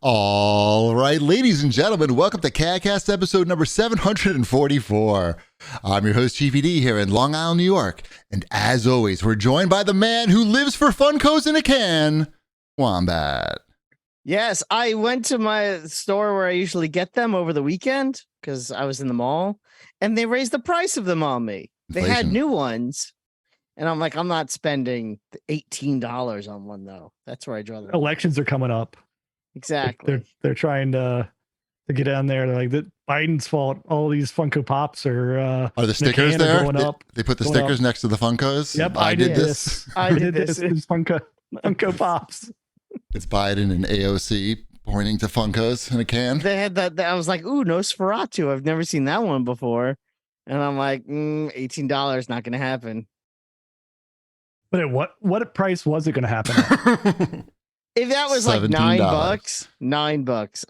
All right, ladies and gentlemen, welcome to CAGcast episode number 744. I'm your host, Chiefy D, here in Long Island, New York. And as always, we're joined by the man who lives for Funkos in a can, Wombat. Yes, I went to my store where I usually get them over the weekend because I was in the mall, and they raised the price of them on me. Inflation. They had new ones, and I'm like, I'm not spending $18 on one, though. That's where I draw the line. Elections are coming up. Exactly. They're trying to get down there. They're like, that Biden's fault. All these Funko Pops are the stickers there? Going up, they put the stickers next to the Funkos? Yep, I did this. I did this. It's Funko Pops. It's Biden and AOC pointing to Funkos in a can. They had that. I was like, ooh, Nosferatu. I've never seen that one before. And I'm like, $18 not going to happen. But at what price was it going to happen? If that was like $9, $9,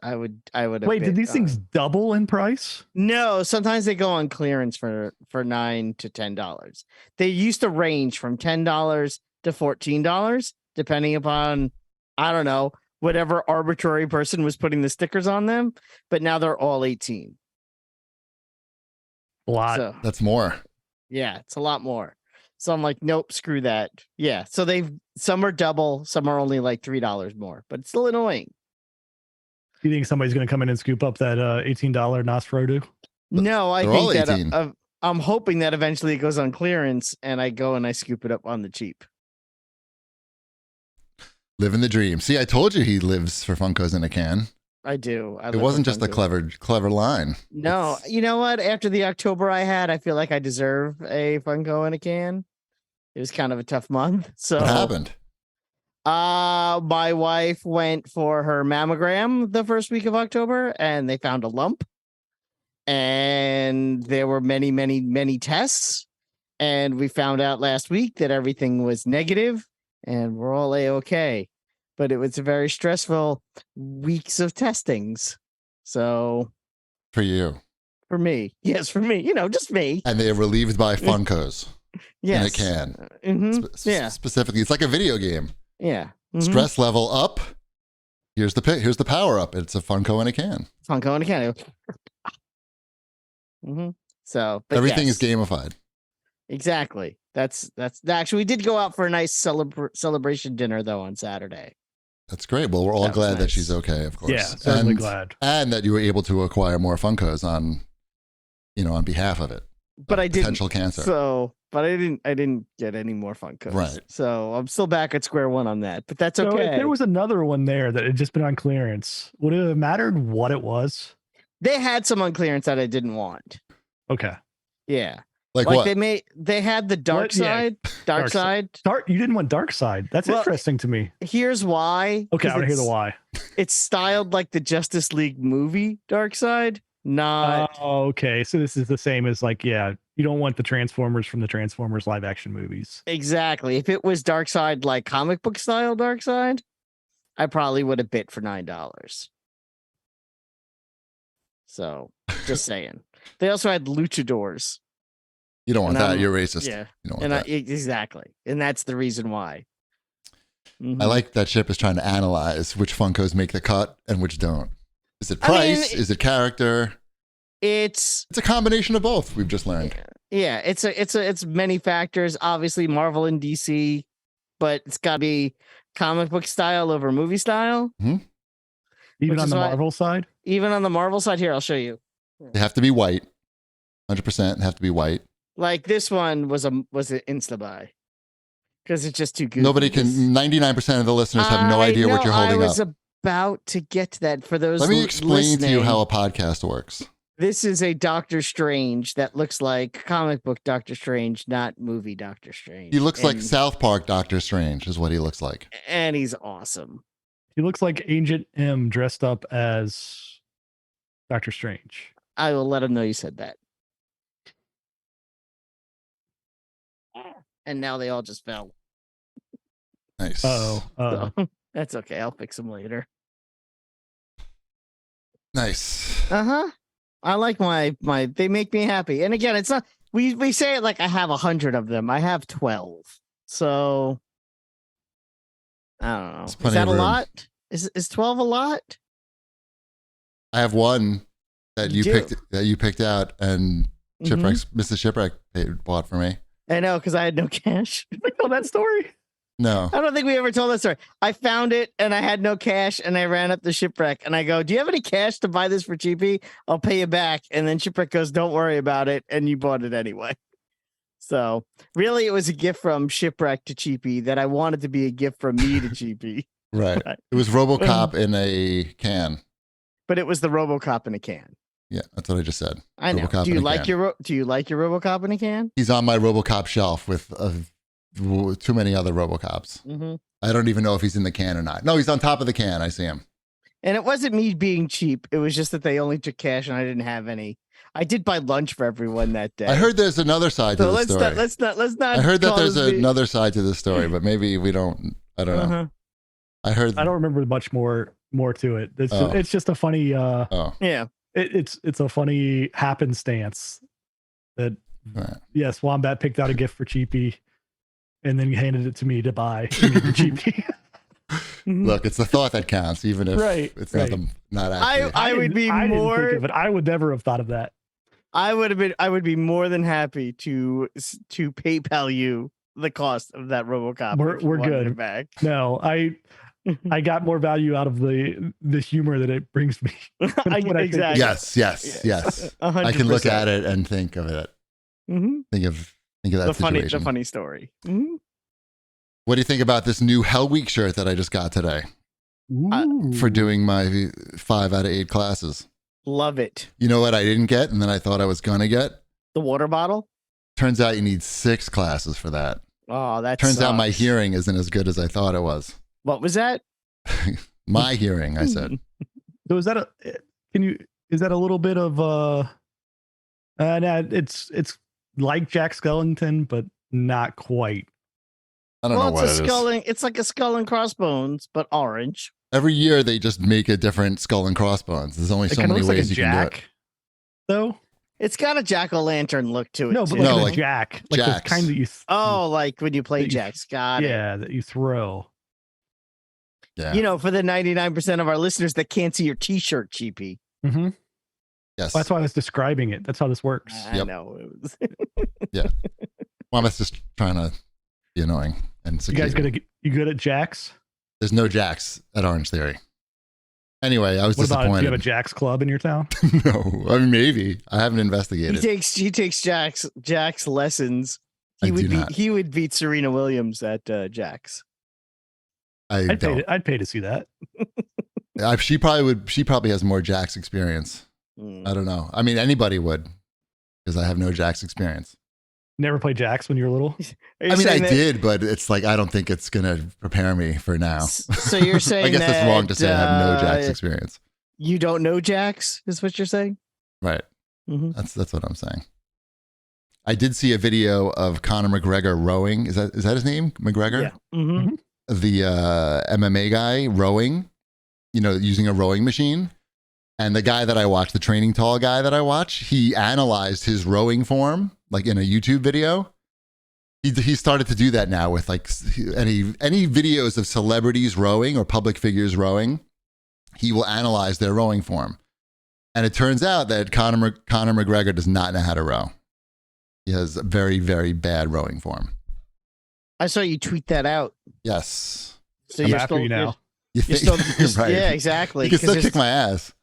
I would. Wait, did these things double in price? No, sometimes they go on clearance for $9 to $10. They used to range from $10 to $14, depending upon, I don't know, whatever arbitrary person was putting the stickers on them. But now they're all 18. A lot. So, that's more. Yeah, it's a lot more. So I'm like, nope, screw that. Yeah. So some are double, some are only like $3 more, but it's still annoying. You think somebody's going to come in and scoop up that $18 Nosferatu? No, I think that I'm hoping that eventually it goes on clearance and I go and I scoop it up on the cheap. Living the dream. See, I told you he lives for Funkos in a can. I do. It wasn't just a clever line. No, you know what? After the October I had, I feel like I deserve a Funko in a can. It was kind of a tough month. So what happened? My wife went for her mammogram the first week of October, and they found a lump. And there were many, many, many tests. And we found out last week that everything was negative, and we're all A-okay. But it was a very stressful weeks of testings. So for you. For me. Yes, for me. Just me. And they are relieved by Funkos. Yes. In a can. Yeah. Specifically, it's like a video game. Yeah. Mm-hmm. Stress level up. Here's the power up. It's a Funko in a can. Funko in a can. So everything is gamified. Exactly. That's actually, we did go out for a nice celebration dinner though on Saturday. That's great. Well, we're all glad that she's okay, of course. Yeah, certainly glad. And that you were able to acquire more Funkos on behalf of it. But I didn't. Potential cancer. But I didn't get any more Funkos. Right. So I'm still back at square one on that. But that's okay. So if there was another one there that had just been on clearance, would it have mattered what it was? They had some on clearance that I didn't want. Okay. Yeah. Like what? They had the dark side. Yeah. Dark side. You didn't want dark side. That's interesting to me. Here's why. Okay, I want to hear the why. It's styled like the Justice League movie Dark Side. Not okay. So this is the same as you don't want the Transformers from the Transformers live action movies. Exactly. If it was Dark Side like comic book style Dark Side, I probably would have bid for $9. So just saying. They also had luchadors. You don't want that. You're racist. Yeah. You don't want that. Exactly. And that's the reason why. Mm-hmm. I like that Chip is trying to analyze which Funkos make the cut and which don't. Is it price? Is it character? It's a combination of both. We've just learned. Yeah, it's many factors. Obviously, Marvel and DC, but it's got to be comic book style over movie style. Mm-hmm. Even on the Marvel side. Even on the Marvel side, here I'll show you. They have to be white. 100% have to be white. Like this one was an insta buy because it's just too good. 99% of the listeners have no idea what you're holding up. I was about to get to that for those. Let me explain to you how a podcast works. This is a Doctor Strange that looks like comic book Doctor Strange, not movie Doctor Strange. He looks like South Park Doctor Strange is what he looks like. And he's awesome. He looks like Agent M dressed up as Doctor Strange. I will let him know you said that. And now they all just fell. Nice. So, that's okay. I'll fix them later. Nice. I like my they make me happy. And again, it's not we say it like I have 100 of them. I have 12. So I don't know. Is that a lot? Is 12 a lot? I have one that You you picked out, and Mrs. Shipwreck bought for me. I know, because I had no cash. Did we tell that story? No. I don't think we ever told that story. I found it and I had no cash and I ran up to Shipwreck and I go, "Do you have any cash to buy this for cheapy? I'll pay you back." And then Shipwreck goes, "Don't worry about it." And you bought it anyway. So really, it was a gift from Shipwreck to Cheapy that I wanted to be a gift from me to Cheapy. Right. It was RoboCop in a can. But it was the RoboCop in a can. Yeah, that's what I just said. I know. RoboCop Do you in a like can. your RoboCop in a can? He's on my RoboCop shelf with too many other RoboCops. Mm-hmm. I don't even know if he's in the can or not. No, he's on top of the can. I see him. And it wasn't me being cheap. It was just that they only took cash and I didn't have any. I did buy lunch for everyone that day. I heard there's another side to the story. Let's not. I heard that call there's this another side to the story, but maybe we don't. I don't know. Uh-huh. I heard. I don't remember much more to it. It's just a funny. Yeah. It's a funny happenstance that Right. yes, Wombat picked out a gift for Cheapy, and then he handed it to me to buy for Cheapy. Look, it's the thought that counts, even if it's right. not actually. I would be I didn't more. think of it. I would never have thought of that. I would be more than happy to PayPal you the cost of that RoboCop. We're good. It back. No, I got more value out of the humor that it brings me. Exactly. Yes. 100%. I can look at it and think of it. Mm-hmm. Think of that situation. The funny story. Mm-hmm. What do you think about this new Hell Week shirt that I just got today for doing my 5 out of 8 classes? Love it. You know what I didn't get and then I thought I was going to get? The water bottle? Turns out you need 6 classes for that. Oh, that Turns out my sucks. hearing isn't as good as I thought it was. What was that? My hearing, I said. So is that a little bit of no, it's like Jack Skellington, but not quite. I don't know what it is. It's like a skull and crossbones, but orange. Every year they just make a different skull and crossbones. There's only so many ways you can do it. Though it's got a jack-o'-lantern look to it. No, too. but No, like like a jack, like the jacks. kind that you. Like when you play jacks. Got it. Yeah, that you throw. Yeah. You know, for the 99% of our listeners that can't see your T-shirt, Cheapy. Mm-hmm. Yes. That's why I was describing it. That's how this works. I know. It was Yeah. Well, I'm just trying to be annoying and You guys good at jacks? There's no jacks at Orange Theory. Anyway, I was What about disappointed. do you have a jacks club in your town? No, I mean maybe. I haven't investigated. he takes Jack's lessons. I do not. He would beat Serena Williams at Jack's. I don't. I'd pay to see that. She probably has more Jack's experience. I don't know. I mean, anybody would, because I have no Jack's experience. Never played jacks when you were little? I mean, I did, but it's like I don't think it's gonna prepare me for now. So you're saying I guess that's wrong to say I have no Jack's Jack's experience. You don't know Jack's, is what you're saying? Right. Mm-hmm. That's what I'm saying. I did see a video of Conor McGregor rowing. Is that his name? McGregor? Yeah. Mm-hmm. The MMA guy rowing, using a rowing machine. And the guy that I watch, the training tall guy that I watch, he analyzed his rowing form, like in a YouTube video. He started to do that now with like any videos of celebrities rowing or public figures rowing. He will analyze their rowing form. And it turns out that Conor McGregor does not know how to row. He has a very, very bad rowing form. I saw you tweet that out. Yes. So I'm you're after still, you now. You're still, Right. Yeah, exactly. You can still kick my ass.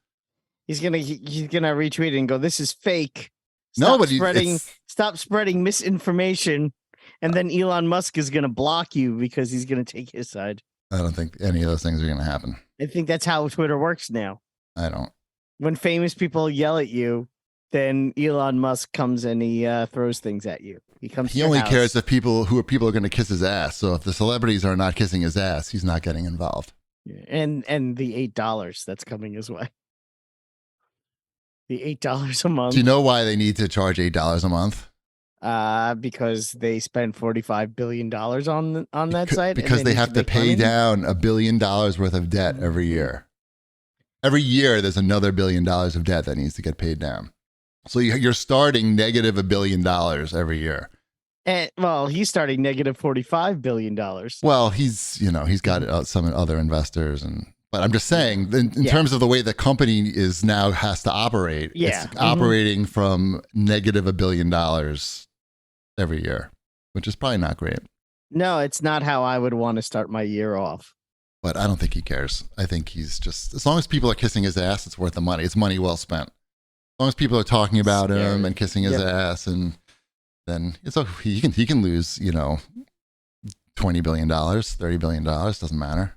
He's gonna retweet it and go, "This is fake." Stop spreading misinformation, and then Elon Musk is gonna block you because he's gonna take his side. I don't think any of those things are going to happen. I think that's how Twitter works now. I don't. When famous people yell at you, then Elon Musk comes and he throws things at you. He only cares if people are going to kiss his ass. So if the celebrities are not kissing his ass, he's not getting involved. Yeah. And the $8 that's coming his way. The $8 a month. Do you know why they need to charge $8 a month? Because they spend $45 billion on that site. Because they have to pay down $1 billion worth of debt every year. Every year, there's another $1 billion of debt that needs to get paid down. So you're starting negative $1 billion every year. And he's starting negative $45 billion. Well, he's got some other investors and But I'm just saying, in terms of the way the company is now has to operate, it's operating from negative $1 billion every year, which is probably not great. No, it's not how I would want to start my year off. But I don't think he cares. I think he's just, as long as people are kissing his ass, it's worth the money. It's money well spent. As long as people are talking about him and kissing his ass, and then it's okay. He can lose, $20 billion, $30 billion, doesn't matter.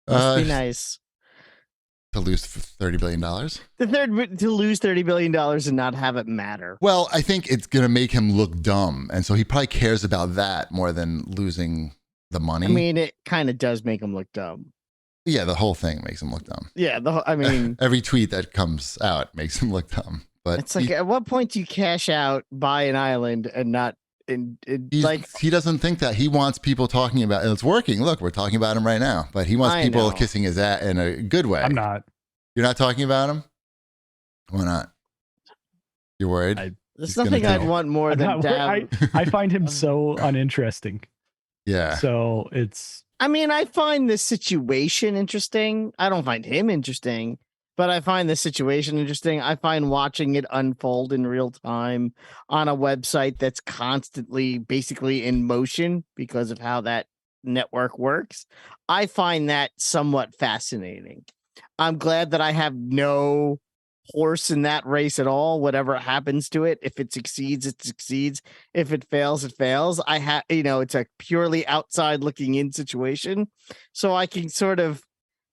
Must be nice to lose $30 billion. To lose $30 billion and not have it matter. Well, I think it's gonna make him look dumb, and so he probably cares about that more than losing the money. I mean, it kind of does make him look dumb. Yeah, the whole thing makes him look dumb. Yeah, every tweet that comes out makes him look dumb. But it's like, at what point do you cash out, buy an island, and not? He doesn't think that. He wants people talking about, and it's working. Look, we're talking about him right now, but he wants people kissing his ass in a good way. I'm not. You're not talking about him? Why not? You're worried? There's nothing I'd want more than Dab. I find him so uninteresting. Yeah. So it's. I mean, I find this situation interesting. I don't find him interesting, but I find the situation interesting. I find watching it unfold in real time on a website that's constantly basically in motion because of how that network works. I find that somewhat fascinating. I'm glad that I have no horse in that race at all. Whatever happens to it, if it succeeds, it succeeds. If it fails, it fails. It's a purely outside looking in situation. So I can sort of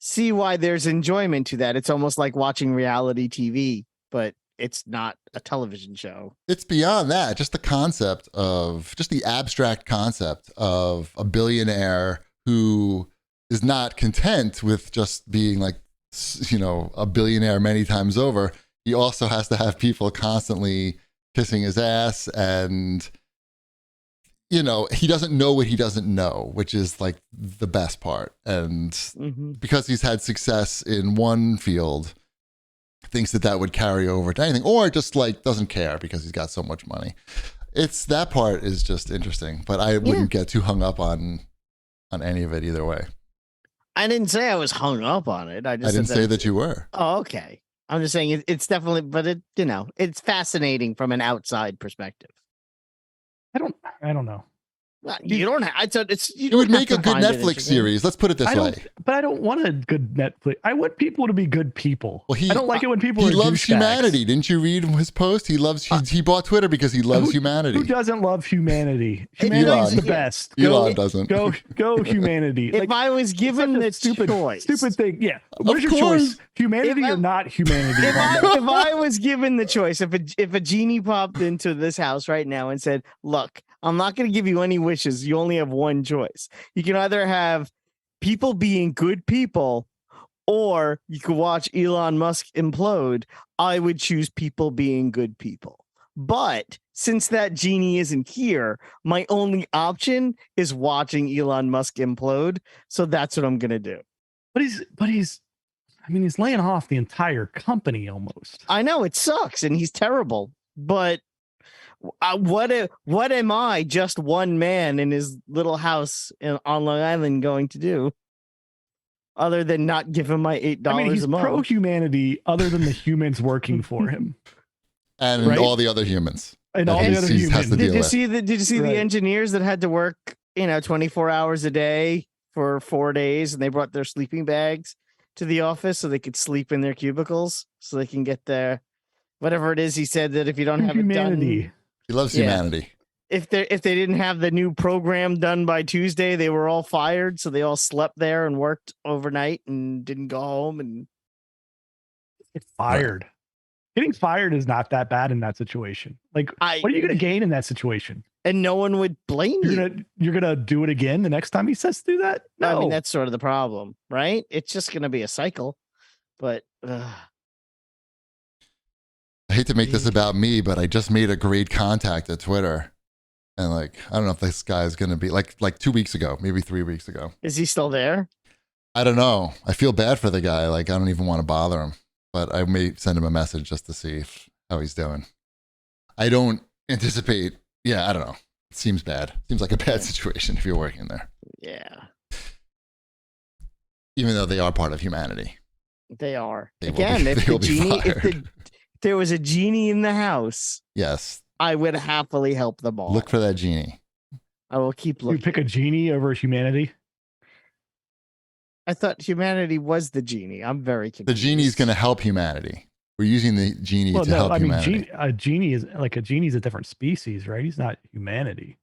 see why there's enjoyment to that. It's almost like watching reality TV, but it's not a television show. It's beyond that. Just the abstract concept of a billionaire who is not content with just being like, a billionaire many times over. He also has to have people constantly kissing his ass, and he doesn't know what he doesn't know, which is like the best part. And because he's had success in one field, thinks that would carry over to anything, or just like doesn't care because he's got so much money. That part is just interesting, but I wouldn't get too hung up on any of it either way. I didn't say I was hung up on it. I didn't say that you were. Oh, okay. I'm just saying it's definitely, but it's fascinating from an outside perspective. I don't know. You don't have. It would make a good Netflix series. Let's put it this way. But I don't want a good Netflix. I want people to be good people. Well, I don't like it when people. He loves humanity. Didn't you read his post? He loves. He bought Twitter because he loves humanity. Who doesn't love humanity? Humanity's the best. Elon doesn't. Go humanity. If I was given the choice, stupid thing. Yeah. What's your choice? Humanity or not humanity? If I was given the choice, if a genie popped into this house right now and said, "Look, I'm not going to give you any wishes. You only have one choice. You can either have people being good people, or you could watch Elon Musk implode." I would choose people being good people. But since that genie isn't here, my only option is watching Elon Musk implode. So that's what I'm going to do. But he's laying off the entire company almost. I know it sucks and he's terrible, but what am I, just one man in his little house on Long Island, going to do other than not give him my $8 a month? He's pro-humanity other than the humans working for him. And all the other humans. And all the other humans. Did you see the engineers that had to work, 24 hours a day for 4 days, and they brought their sleeping bags to the office so they could sleep in their cubicles so they can get their whatever it is. He said that if you don't have humanity. It done, he loves humanity. If they didn't have the new program done by Tuesday, they were all fired. So they all slept there and worked overnight and didn't go home and get fired. Getting fired is not that bad in that situation. Like, what are you going to gain in that situation? And no one would blame you. You're gonna do it again the next time he says to do that? No. I mean, that's sort of the problem, right? It's just going to be a cycle. But I hate to make this about me, but I just made a great contact at Twitter. And I don't know if this guy is going to be like 2 weeks ago, maybe 3 weeks ago. Is he still there? I don't know. I feel bad for the guy. I don't even want to bother him, but I may send him a message just to see how he's doing. I don't anticipate. Yeah, I don't know. It seems bad. Seems like a bad situation if you're working there. Yeah. Even though they are part of humanity. They are. They Again, will be, if they will the be genie, fired. if there was a genie in the house, Yes. I would happily help them all. Look for that genie. I will keep You looking. pick a genie over humanity. I thought humanity was the genie. I'm very confused. The genie's going to help humanity. We're using the genie to help humanity. A genie is a different species, right? He's not humanity.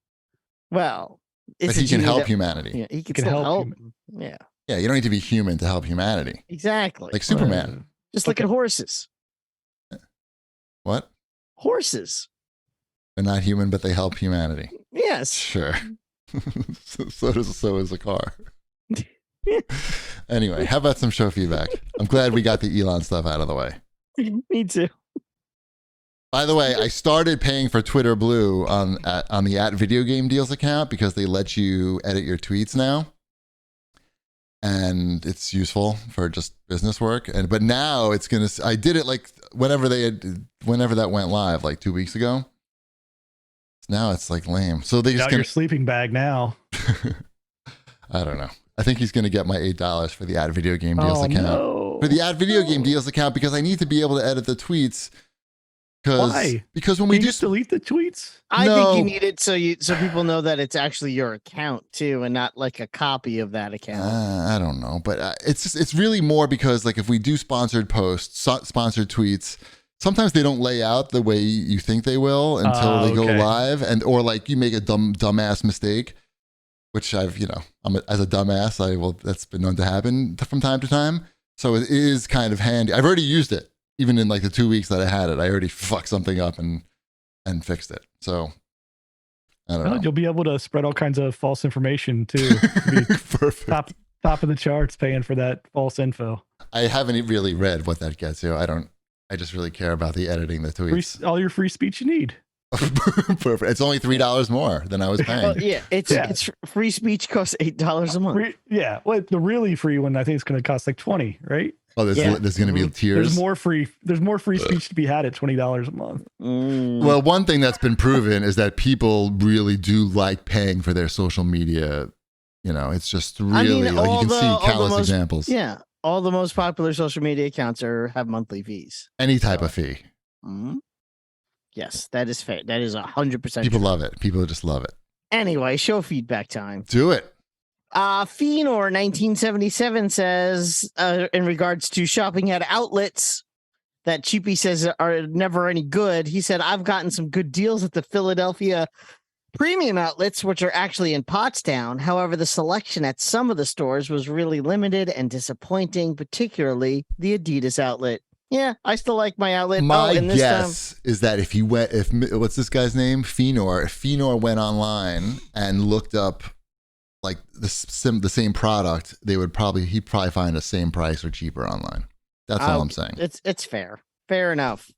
Well, But it's he a can genie help that- humanity. Yeah, he can can still help help. Yeah, Yeah, you don't need to be human to help humanity. exactly. Like Superman. Just look at horses. What? Horses. They're not human, but they help humanity. Yes. Sure. so is a car. Anyway, how about some show feedback? I'm glad we got the Elon stuff out of the way. Me too. By the way, I started paying for Twitter Blue on the @Video Game Deals account because they let you edit your tweets now, and it's useful for just business work. But now it's gonna. I did it like whenever that went live, like 2 weeks ago. Now it's like lame. So they just Got your sleeping bag now. I don't know. I think he's gonna get my $8 for the @Video Game Deals account. No. For the @Video Game Deals account because I need to be able to edit the tweets. Why? Because when we Can you just delete the tweets. I No. think you need it so people know that it's actually your account too, and not like a copy of that account. I don't know, but it's really more because like if we do sponsored posts, sponsored tweets, sometimes they don't lay out the way you think they will until they go Okay. live, or like you make a dumbass mistake, which as a dumbass, that's been known to happen from time to time. So it is kind of handy. I've already used it, even in like the 2 weeks that I had it. I already fucked something up and fixed it. So I don't know. You'll be able to spread all kinds of false information too. Be Perfect. top of the charts, paying for that false info. I haven't really read what that gets you. I just really care about the editing the tweets. All your free speech you need. Perfect. It's only $3 more than I was paying. Well, yeah, it's free speech costs $8 a month. Well, the really free one I think is going to cost like 20, right? Oh, there's going to be tiers. There's more free speech to be had at $20 a month. Well, one thing that's been proven is that people really do like paying for their social media. It's just really you can see countless examples. Yeah, all the most popular social media accounts have monthly fees. Any type of fee. Mm-hmm. Yes, that is fair. That is 100%. People love it. People just love it. Anyway, show feedback time. Do it. Phenor 1977 says, in regards to shopping at outlets that Cheapy says are never any good, he said, I've gotten some good deals at the Philadelphia premium outlets, which are actually in Pottstown. However, the selection at some of the stores was really limited and disappointing, particularly the Adidas outlet. Yeah, I still like my outlet. My guess is that if what's this guy's name? Phenor. If Phenor went online and looked up like the same product, he'd probably find the same price or cheaper online. That's all I'm saying. It's fair enough.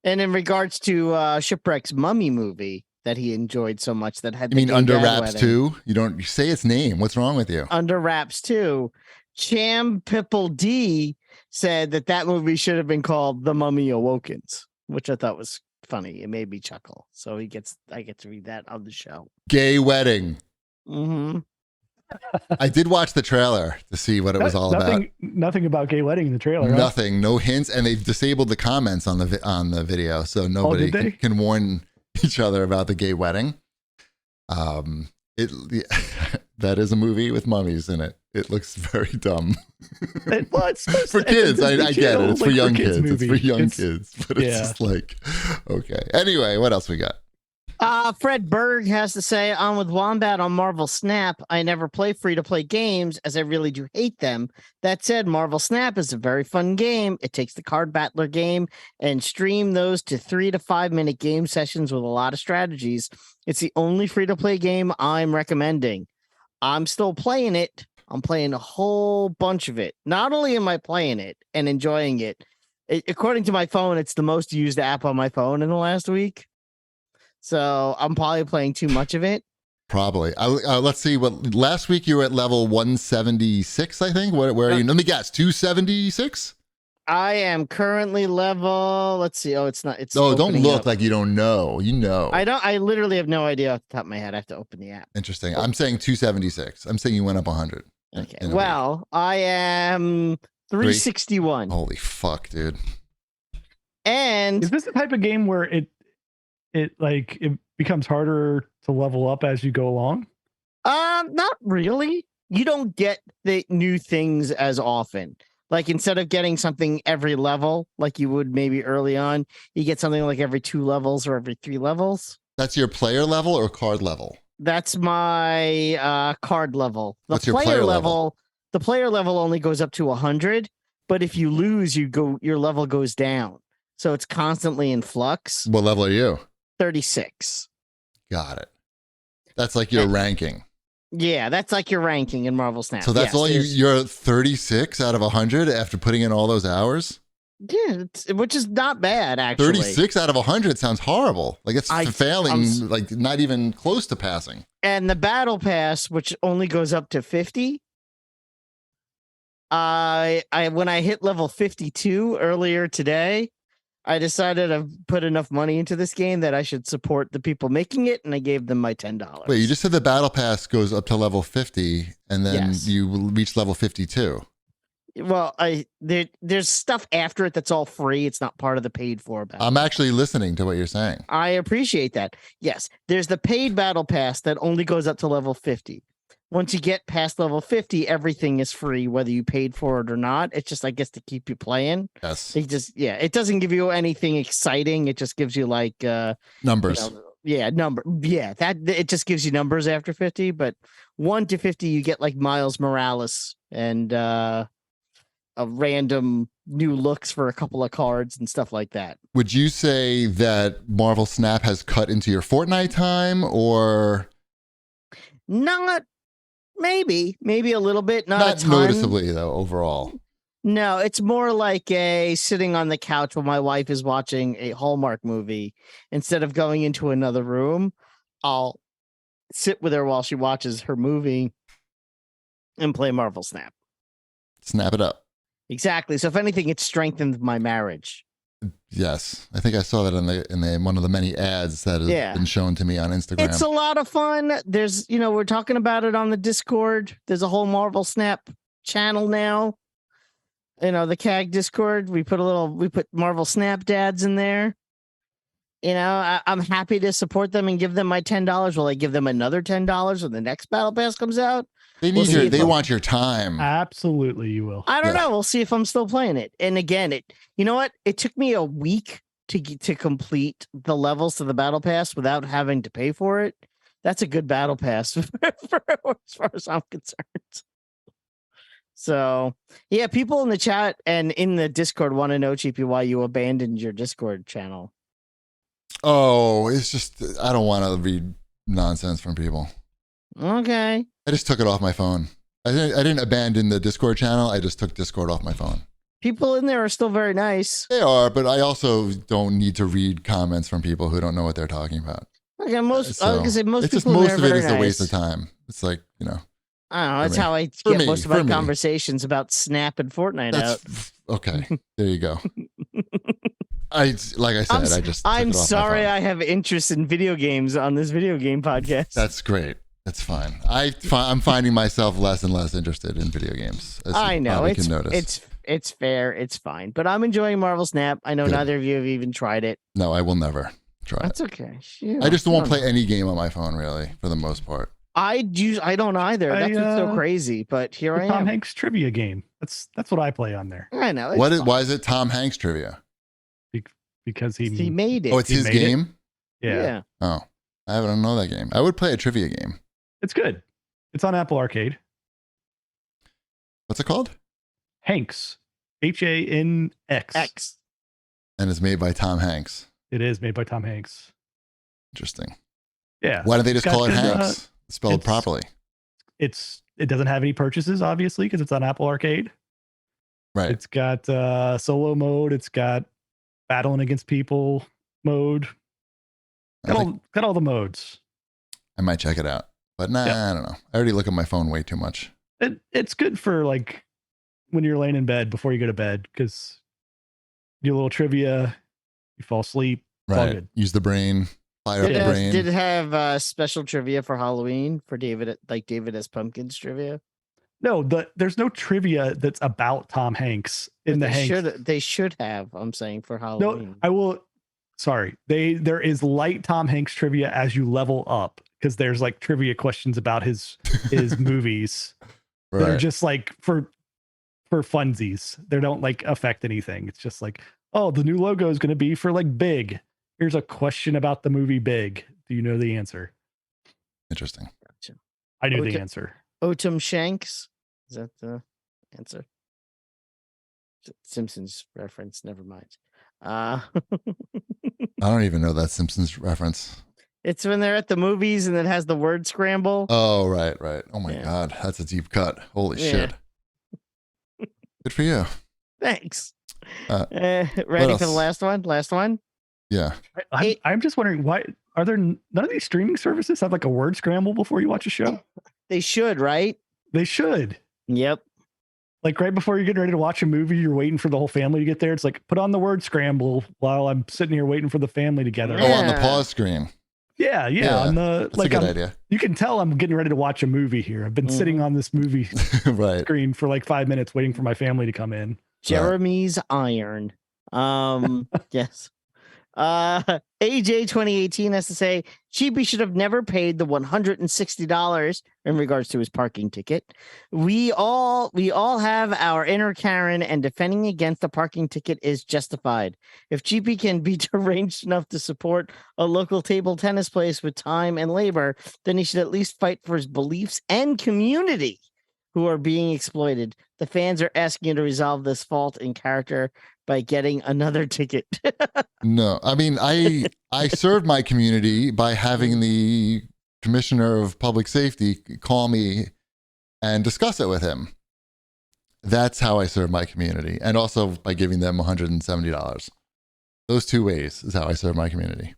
And in regards to Shipwreck's Mummy movie that he enjoyed so much, that had you mean Under Wraps 2? You say its name. What's wrong with you? Under Wraps 2. Cham Pipple D said that movie should have been called The Mummy Awakens, which I thought was funny. It made me chuckle. So I get to read that on the show. Gay wedding. Mm-hmm. I did watch the trailer to see what it was all about. Nothing about gay wedding in the trailer. Nothing, no hints, and they've disabled the comments on the video, so nobody can warn each other about the gay wedding. That is a movie with mummies in it. It looks very dumb. It's for kids. I get it. It's for young kids. It's for young kids. But it's yeah. just like, okay. Anyway, what else we got? Fred Berg has to say, on with Wombat on Marvel Snap. I never play free-to-play games as I really do hate them. That said, Marvel Snap is a very fun game. It takes the card battler game and stream those to 3 to 5 minute game sessions with a lot of strategies. It's the only free-to-play game I'm recommending. I'm still playing it. I'm playing a whole bunch of it. Not only am I playing it and enjoying it, according to my phone, it's the most used app on my phone in the last week. So I'm probably playing too much of it. Probably. Let's see. What last week you were at level 176, I think. Where are you? Let me guess. 276. I am currently level. Let's see. Oh, it's not. It's don't look like you don't know. You know. I don't. I literally have no idea off the top of my head. I have to open the app. Interesting. I'm saying 276. I'm saying you went up 100. Okay. in a week? Well, I am 361. Holy fuck, dude. And Is this the type of game where it becomes harder to level up as you go along? not really. You don't get the new things as often. Like instead of getting something every level, like you would maybe early on, you get something like every 2 levels or every 3 levels. That's your player level or card level? That's my card level. What's your player level? The player level only goes up to 100, but if you lose, your level goes down. So it's constantly in flux. What level are you? 36. Got it. That's like your ranking. Yeah, that's like your ranking in Marvel Snap. So that's Yes, all you're 36 out of 100 after putting in all those hours? Yeah, which is not bad, actually. 36 out of 100 sounds horrible. Like it's failing, like not even close to passing. And the Battle Pass, which only goes up to 50, I when I hit level 52 earlier today, I decided to put enough money into this game that I should support the people making it, and I gave them my $10. Wait, you just said the Battle Pass goes up to level 50, and then you will reach level 52. Well, there's stuff after it that's all free. It's not part of the paid for battle. I'm actually listening to what you're saying. I appreciate that. Yes, there's the paid battle pass that only goes up to level 50. Once you get past level 50, everything is free, whether you paid for it or not. It's just, I guess, to keep you playing. Yes. It doesn't give you anything exciting. It just gives you like numbers. That it just gives you numbers after 50. But 1 to 50, you get like Miles Morales and a random new looks for a couple of cards and stuff like that. Would you say that Marvel Snap has cut into your Fortnite time, or not? Maybe a little bit, not a ton. Noticeably though overall. No, it's more like a sitting on the couch while my wife is watching a Hallmark movie. Instead of going into another room, I'll sit with her while she watches her movie and play Marvel Snap. Snap it up. Exactly. So if anything, it strengthened my marriage. Yes, I think I saw that in one of the many ads that has been shown to me on Instagram. It's a lot of fun. There's, we're talking about it on the Discord. There's a whole Marvel Snap channel now. The CAG Discord. We put Marvel Snap dads in there. I'm happy to support them and give them my $10. Will I give them another $10 when the next Battle Pass comes out? They want your time. Absolutely, you will. I don't know. We'll see if I'm still playing it. And again, you know what? It took me a week to complete the levels to the Battle Pass without having to pay for it. That's a good Battle Pass as far as I'm concerned. So, yeah, people in the chat and in the Discord want to know, Cheapy, why you abandoned your Discord channel. Oh, it's just I don't want to read nonsense from people. Okay. I just took it off my phone. I didn't abandon the Discord channel. I just took Discord off my phone. People in there are still very nice. They are, but I also don't need to read comments from people who don't know what they're talking about. Okay, most people it's just most of it is nice. a waste of time. It's like, I don't know. That's how I get most of my conversations about Snap and Fortnite out. Okay, there you go. I'm sorry I have interest in video games on this video game podcast. That's great. That's fine. I'm finding myself less and less interested in video games. I know. Can notice. It's fair. It's fine. But I'm enjoying Marvel Snap. I know neither of you have even tried it. No, I will never try That's it. okay. Shoot. I just won't play any game on my phone, really, for the most part. I don't either. That's what's so crazy. But here I am. Tom Hanks trivia game. That's what I play on there. I know. Why is it Tom Hanks trivia? Because he made it. Oh, it's his game? Yeah. Oh, I don't know that game. I would play a trivia game. It's good. It's on Apple Arcade. What's it called? Hanks. HANX. And it's made by Tom Hanks. It is made by Tom Hanks. Interesting. Yeah. Why don't they just call it Hanks? Spelled properly. It doesn't have any purchases, obviously, because it's on Apple Arcade. Right. It's got solo mode. It's got battling against people mode. Got all the modes. I might check it out. But I don't know. I already look at my phone way too much. It's good for like when you're laying in bed before you go to bed, because you do a little trivia, you fall asleep. Right. Use the brain. Fire up the brain. Did it have special trivia for Halloween for David S. Pumpkins trivia? No, there's no trivia that's about Tom Hanks in the Hanks. They should have. I'm saying for No, Halloween. I will. Sorry, there is light Tom Hanks trivia as you level up because there's like trivia questions about his movies. Right. They're just like for funsies. They don't like affect anything. It's just like, oh, the new logo is going to be for like Big. Here's a question about the movie Big. Do you know the answer? Interesting. Gotcha. I knew the answer. Otum Shanks. Is that the answer? Simpsons reference. Never mind. I don't even know that Simpsons reference. It's when they're at the movies and it has the word scramble. Oh, right. Oh my God. That's a deep cut. Holy shit. Good for you. Thanks. Ready for the last one? Last one? Yeah. I'm just wondering, why are there none of these streaming services have like a word scramble before you watch a show? They should, right? They should. Yep. Like right before you're getting ready to watch a movie, you're waiting for the whole family to get there. It's like, put on the word scramble while I'm sitting here waiting for the family together. Oh, on the pause screen. Yeah. On the, that's a good idea. You can tell I'm getting ready to watch a movie here. I've been sitting on this movie screen for like 5 minutes waiting for my family to come in. Jeremy's Iron. Yes. AJ 2018 has to say Cheapy should have never paid the $160 in regards to his parking ticket. We all have our inner Karen, and defending against the parking ticket is justified. If Cheapy can be deranged enough to support a local table tennis place with time and labor, then he should at least fight for his beliefs and community who are being exploited. The fans are asking you to resolve this fault in character by getting another ticket. No, I mean, I served my community by having the commissioner of public safety call me and discuss it with him. That's how I serve my community. And also by giving them $170. Those two ways is how I serve my community.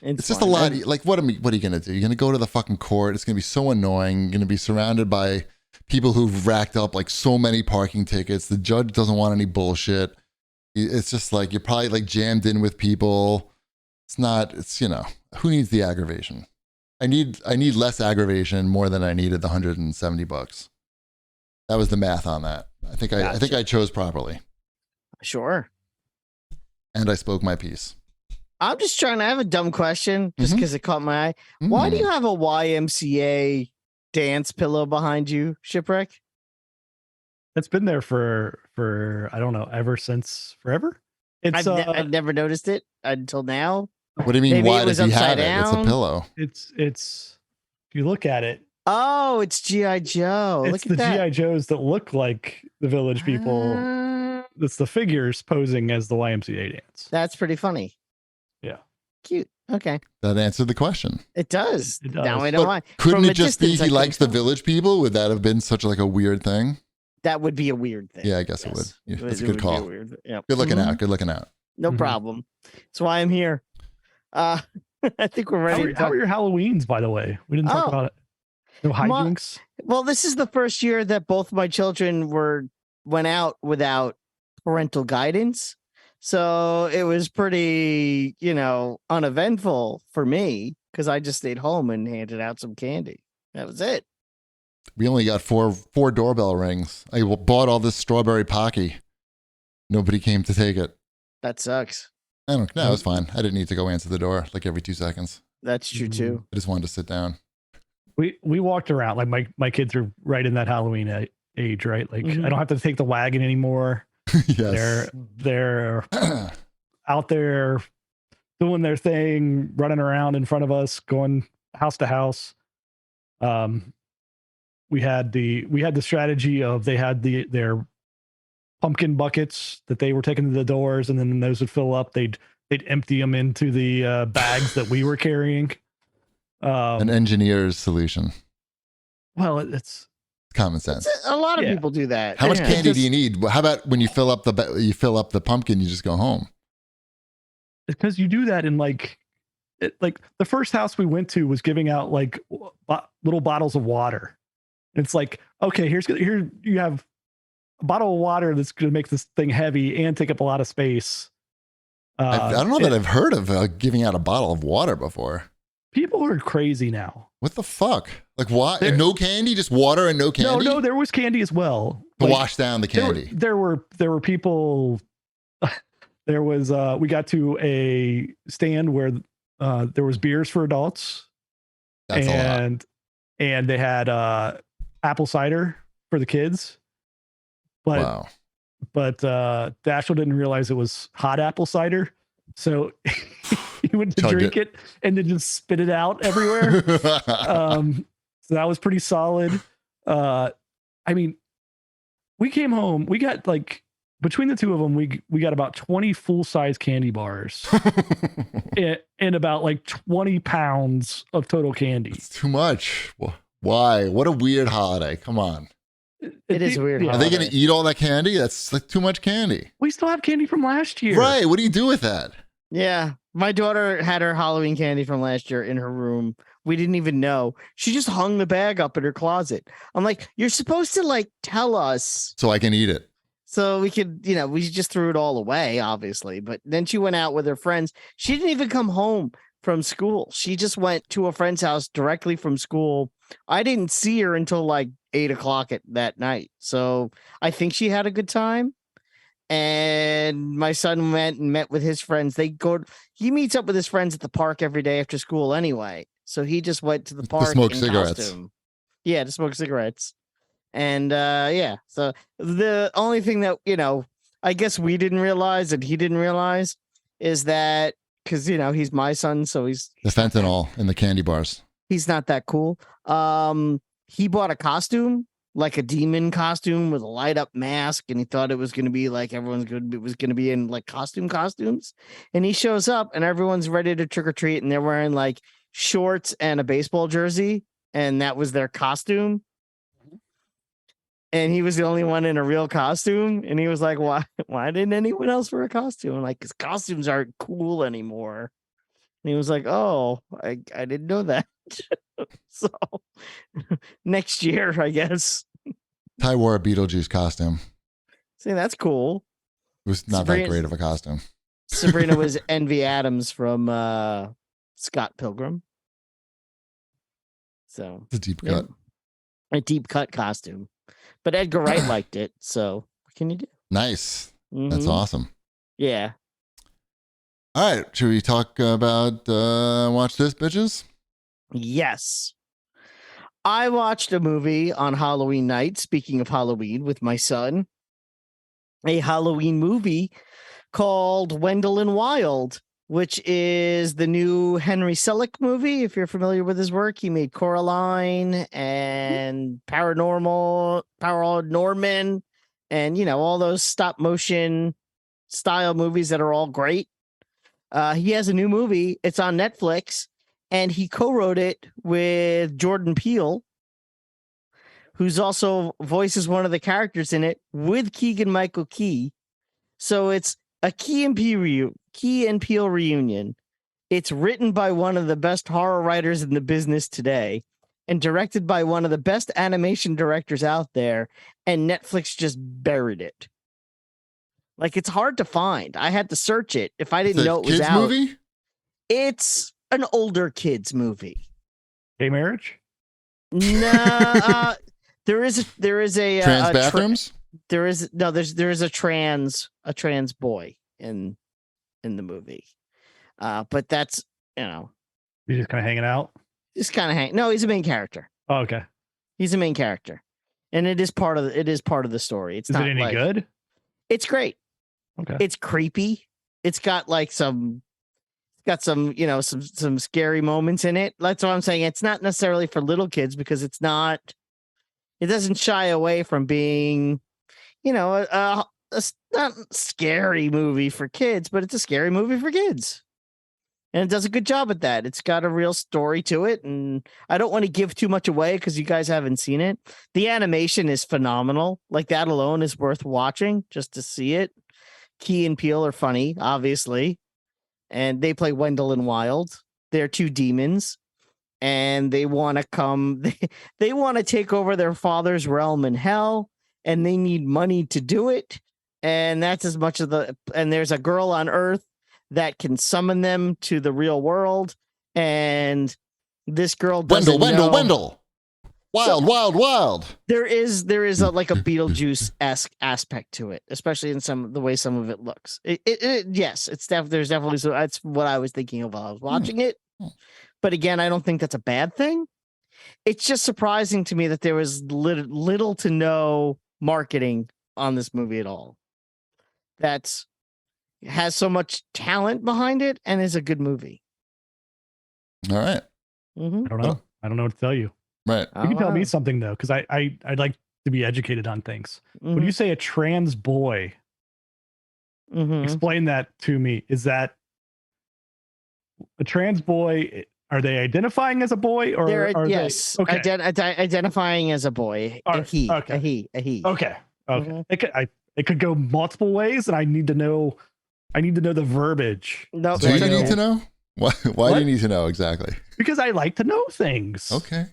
It's just a lot. Like, what are you going to do? You're going to go to the fucking court. It's going to be so annoying. You're going to be surrounded by people who've racked up like so many parking tickets. The judge doesn't want any bullshit. It's just like you're probably like jammed in with people. It's who needs the aggravation? I need less aggravation more than I needed the $170. That was the math on that. I think I chose properly. Sure. And I spoke my piece. I'm just trying to have a dumb question just because it caught my eye. Why do you have a YMCA dance pillow behind you, Shipwreck? It's been there for I don't know, ever since forever. I've never noticed it until now. What do you mean? Maybe why does he have down? it? It's a pillow. It's if you look at it. Oh, it's G.I. Joe. It's the G.I. Joes that look like the Village People. It's the figures posing as the YMCA dance. That's pretty funny. Yeah. Cute. Okay. That answered the question. It does. Now I know but why. Couldn't it just be he likes the Village People? Would that have been such like a weird thing? That would be a weird thing. Yeah, I guess it would. Yeah, that's a good call. Yep. Good looking out. Good looking out. No problem. That's why I'm here. I think we're ready. How are your Halloweens, by the way? We didn't talk about it. No hijinks? Well, this is the first year that both my children went out without parental guidance. So it was pretty, uneventful for me because I just stayed home and handed out some candy. That was it. We only got four doorbell rings. I bought all this strawberry Pocky. Nobody came to take it. That sucks. I don't know. It was fine. I didn't need to go answer the door like every 2 seconds. That's true too. I just wanted to sit down. We walked around like my kids are right in that Halloween age, right? Like I don't have to take the wagon anymore. Yes. They're out there doing their thing, running around in front of us, going house to house. We had the strategy of they had their pumpkin buckets that they were taking to the doors, and then those would fill up. They'd empty them into the bags that we were carrying. An engineer's solution. Well, it's common sense. A lot of people do that. How much candy do you need? How about when you fill up the pumpkin, you just go home? Because you do that in like the first house we went to was giving out like little bottles of water. It's like, okay, here you have a bottle of water that's going to make this thing heavy and take up a lot of space. I don't know that I've heard of giving out a bottle of water before. People are crazy now. What the fuck? Like, why? And no candy? Just water and no candy? No, there was candy as well. To wash down the candy. There were people. There was we got to a stand where there was beers for adults. That's a lot. And they had apple cider for the kids. But wow. But Dashel didn't realize it was hot apple cider. So he went to drink it and then just spit it out everywhere. So that was pretty solid. I mean, we came home, we got like, between the two of them, we got about 20 full-size candy bars and about like 20 pounds of total candy. It's too much. Why? What a weird holiday. Come on. It is weird. Are they going to eat all that candy? That's like too much candy. We still have candy from last year. Right. What do you do with that? Yeah. My daughter had her Halloween candy from last year in her room. We didn't even know. She just hung the bag up in her closet. I'm like, you're supposed to like tell us. So I can eat it. So we could, we just threw it all away, obviously. But then she went out with her friends. She didn't even come home from school. She just went to a friend's house directly from school. I didn't see her until like 8:00 that night. So I think she had a good time. And my son went and met with his friends. He meets up with his friends at the park every day after school anyway. So he just went to the park to smoke in cigarettes. Costume. Yeah, to smoke cigarettes. And so the only thing that, I guess we didn't realize and he didn't realize is that because, he's my son. So he's the fentanyl in the candy bars. He's not that cool. He bought a costume, like a demon costume with a light up mask. And he thought it was going to be like was going to be in like costumes. And he shows up and everyone's ready to trick or treat. And they're wearing like shorts and a baseball jersey. And that was their costume. And he was the only one in a real costume. And he was like, why didn't anyone else wear a costume? I'm like, because costumes aren't cool anymore. And he was like, oh, I didn't know that. So next year, I guess. Ty wore a Beetlejuice costume. See, that's cool. It was not that great of a costume. Sabrina was Envy Adams from Scott Pilgrim. So it's a deep cut. A deep cut costume. But Edgar Wright liked it, so what can you do? Nice. Mm-hmm. That's awesome. Yeah. All right. Should we talk about Watch This, bitches? Yes. I watched a movie on Halloween night, speaking of Halloween, with my son. A Halloween movie called Wendell and Wild, which is the new Henry Selick movie. If you're familiar with his work, he made Coraline and Paranorman and, all those stop motion style movies that are all great. He has a new movie. It's on Netflix and he co-wrote it with Jordan Peele, who's also voices one of the characters in it with Keegan-Michael Key. So it's a Key and Peele reunion. It's written by one of the best horror writers in the business today and directed by one of the best animation directors out there. And Netflix just buried it. Like, it's hard to find. I had to search it if I didn't know it was out. Movie? It's an older kids movie. Gay marriage? No, there is a trans bathrooms. There is a trans boy in the movie, but that's you're just kind of hanging out. Just kind of No, he's a main character. Oh, okay, he's a main character, and it is part of the story. It's is not it any good? It's great. Okay, it's creepy. It's got like some scary moments in it. That's what I'm saying. It's not necessarily for little kids because it doesn't shy away from being, a not scary movie for kids, but it's a scary movie for kids. And it does a good job at that. It's got a real story to it. And I don't want to give too much away because you guys haven't seen it. The animation is phenomenal. Like, that alone is worth watching just to see it. Key and Peele are funny, obviously. And they play Wendell and Wild. They're two demons. And they want to they want to take over their father's realm in hell. And they need money to do it. And that's as much of and there's a girl on Earth that can summon them to the real world. And This girl doesn't know. Wendell. Wild. There is a like a Beetlejuice-esque aspect to it, especially in the way some of it looks. Yes, there's definitely so that's what I was thinking of while I was watching it. But again, I don't think that's a bad thing. It's just surprising to me that there was little to no marketing on this movie at all. That has so much talent behind it and is a good movie. All right. Mm-hmm. I don't know. I don't know what to tell you. Right. You can tell me something though, because I'd like to be educated on things. When you say a trans boy, explain that to me. Is that a trans boy? Are they identifying as a boy, or are yes, they, okay. Identifying as a boy? A he. Okay. A he. Okay. It could go multiple ways, and I need to know the verbiage. No, do you need to know? Why do you need to know exactly? Because I like to know things. Okay.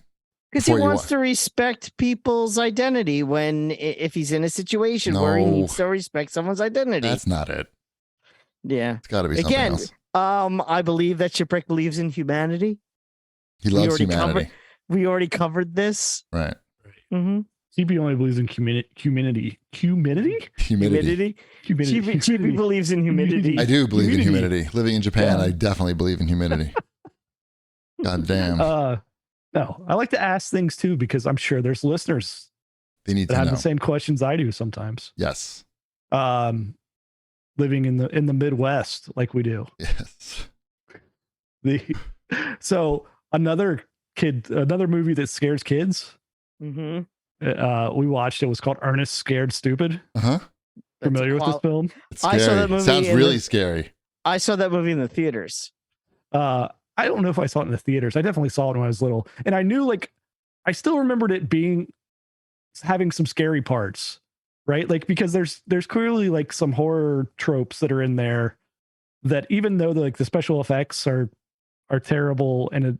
Because he wants to respect people's identity if he's in a situation where he needs to respect someone's identity. That's not it. Yeah. It's got to be something else. I believe that Shipwreck believes in humanity. He loves humanity. We already covered this. Right. Mm-hmm. CP only believes in humidity. Humidity? CP believes in humidity. I do believe in humidity. Living in Japan, I definitely believe in humidity. God damn. No, I like to ask things too, because I'm sure there's listeners that have the same questions I do sometimes. Yes. Living in the Midwest like we do. Yes. So another movie that scares kids. Mm-hmm. We watched. It was called Ernest Scared Stupid. Uh-huh. Familiar with this film? I saw that movie. Sounds really scary. I saw that movie in the theaters. I don't know if I saw it in the theaters. I definitely saw it when I was little, and I knew I still remembered it having some scary parts, right? Like, because there's clearly like some horror tropes that are in there that, even though the special effects are terrible, and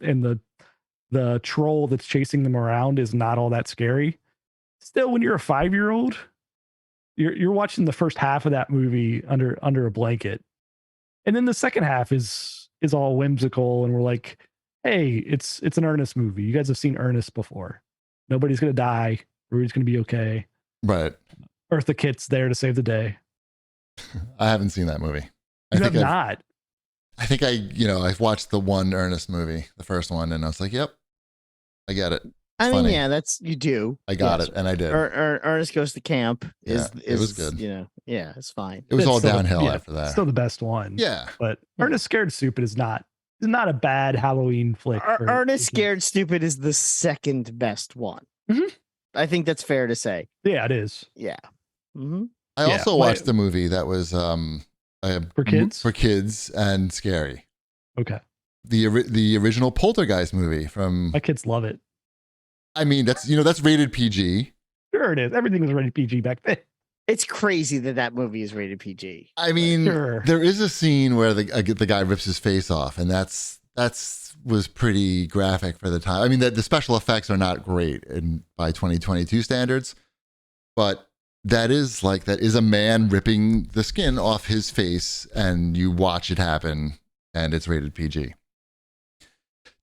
the troll that's chasing them around is not all that scary, still, when you're a 5-year-old, you're watching the first half of that movie under a blanket, and then the second half is all whimsical, and we're like, hey, it's an Ernest movie. You guys have seen Ernest before. Nobody's gonna die. Everybody's gonna be okay. Right. Eartha Kitt's there to save the day. I haven't seen that movie. You have not. I think I've watched the one Ernest movie, the first one, and I was like, yep, I get it. I mean, yeah, that's, you do. I got it, and I did. Ernest Goes to Camp it was good. Yeah, it's fine. It was all downhill after that. Still the best one. Yeah, but Ernest Scared Stupid is not a bad Halloween flick. Ernest Scared Stupid is the second best one. Mm-hmm. I think that's fair to say. Yeah, it is. Yeah. Mm-hmm. I also watched the movie that was for kids and scary. Okay. The original Poltergeist movie from. My kids love it. I mean, that's rated PG. Sure it is. Everything was rated PG back then. It's crazy that movie is rated PG. I mean, There is a scene where the guy rips his face off, and that's was pretty graphic for the time. I mean, the special effects are not great by 2022 standards, but that is a man ripping the skin off his face, and you watch it happen, and it's rated PG.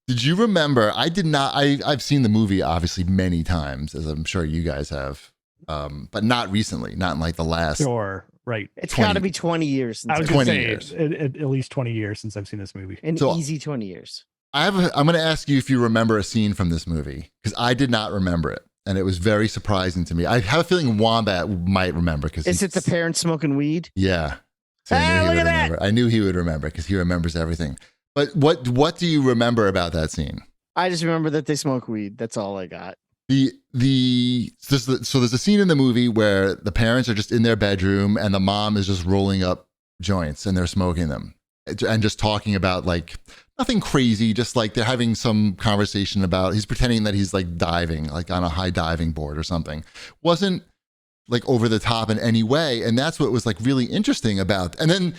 Did you remember? I did not. I've seen the movie obviously many times, as I'm sure you guys have, but not recently. Not in like the last. Sure, right. It's got to be 20 years. Since I was 20 years. At least 20 years since I've seen this movie. Easy 20 years. I'm going to ask you if you remember a scene from this movie, because I did not remember it, and it was very surprising to me. I have a feeling Wombat might remember, because is it the parents smoking weed? Yeah. So I knew he would remember, because he remembers everything. But what do you remember about that scene? I just remember that they smoke weed. That's all I got. So there's a scene in the movie where the parents are just in their bedroom, and the mom is just rolling up joints, and they're smoking them, and just talking about like nothing crazy, just like they're having some conversation about, he's pretending that he's like diving, like on a high diving board or something. Wasn't like over the top in any way, and that's what was like really interesting about. And then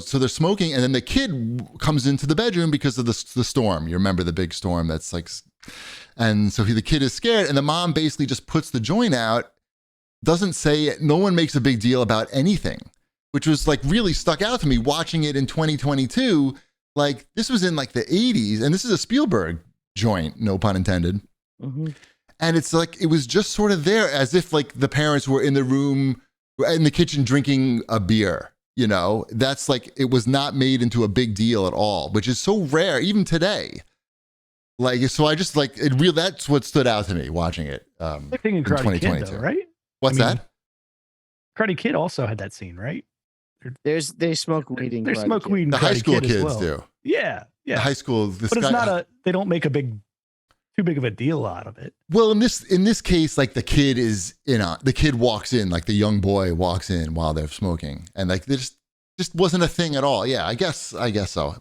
so they're smoking, and then the kid comes into the bedroom because of the storm. You remember the big storm that's like, and so the kid is scared, and the mom basically just puts the joint out, doesn't say it. No one makes a big deal about anything, which was like really stuck out to me watching it in 2022. Like, this was in like the 80s, and this is a Spielberg joint, no pun intended. Mm-hmm. And it's like, it was just sort of there as if like the parents were in the room, in the kitchen drinking a beer, you know? That's like, it was not made into a big deal at all, which is so rare, even today. Like, so I just like, that's what stood out to me watching it Same thing in Karate Kid, though, right? What's that? Karate Kid also had that scene, right? They smoke weed in They Karate smoke Kid. weed in The Karate high school Kid as kids well. do. Yeah. The high school, But it's not they don't make too big of a deal out of it. Well, in this case, like the kid walks in, like the young boy walks in while they're smoking, and like this just wasn't a thing at all. Yeah, I guess so.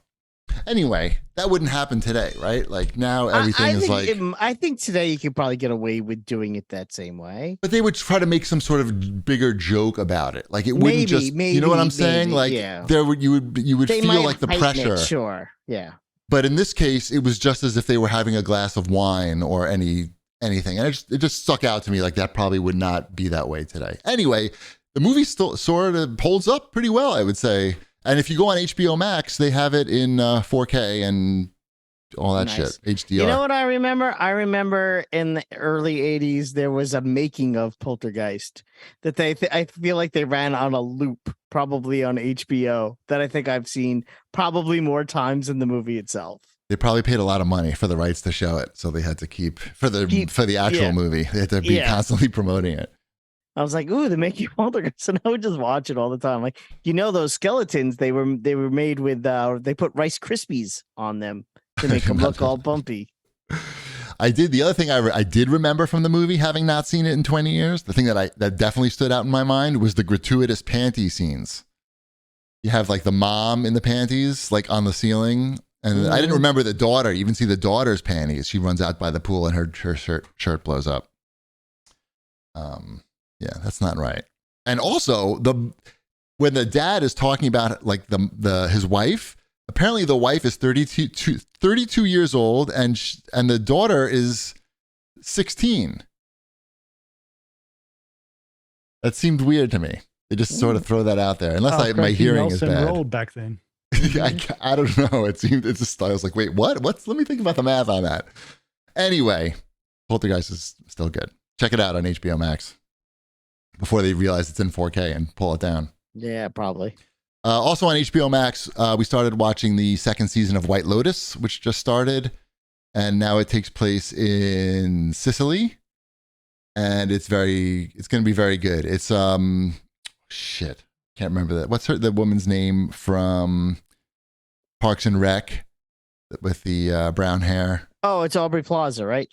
Anyway, that wouldn't happen today, right? Like now everything is like. I think today you could probably get away with doing it that same way. But they would try to make some sort of bigger joke about it. Like it wouldn't you know what I'm saying? Like you would feel like the pressure. It, sure. Yeah. But in this case, it was just as if they were having a glass of wine or anything. And it just stuck out to me like that probably would not be that way today. Anyway, the movie still sort of holds up pretty well, I would say. And if you go on HBO Max, they have it in 4K and all that shit, HDR. You know what I remember? I remember in the early 80s, there was a making of Poltergeist that I feel like they ran on a loop, probably on HBO, that I think I've seen probably more times than the movie itself. They probably paid a lot of money for the rights to show it, so they had to keep for the actual movie. They had to be constantly promoting it. I was like, "Ooh, the making of Poltergeist," and I would just watch it all the time. Like, those skeletons, they were made with they put Rice Krispies on them to make them look all bumpy. The other thing I did remember from the movie, having not seen it in 20 years, the thing that definitely stood out in my mind was the gratuitous panty scenes. You have like the mom in the panties, like on the ceiling. And I didn't remember the daughter. You even see the daughter's panties. She runs out by the pool and her shirt blows up. Yeah, that's not right. And also when the dad is talking about like his wife, apparently the wife is 32 years old and the daughter is 16. That seemed weird to me. They just sort of throw that out there, unless my hearing is bad. Rolled back then. I don't know. It's just, I was like, wait, what? Let me think about the math on that. Anyway, Poltergeist is still good. Check it out on HBO Max before they realize it's in 4K and pull it down. Yeah, probably. Also on HBO Max, we started watching the second season of White Lotus, which just started, and now it takes place in Sicily, and it's going to be very good. It's shit, can't remember that. What's the woman's name from Parks and Rec with the brown hair? Oh, it's Aubrey Plaza, right?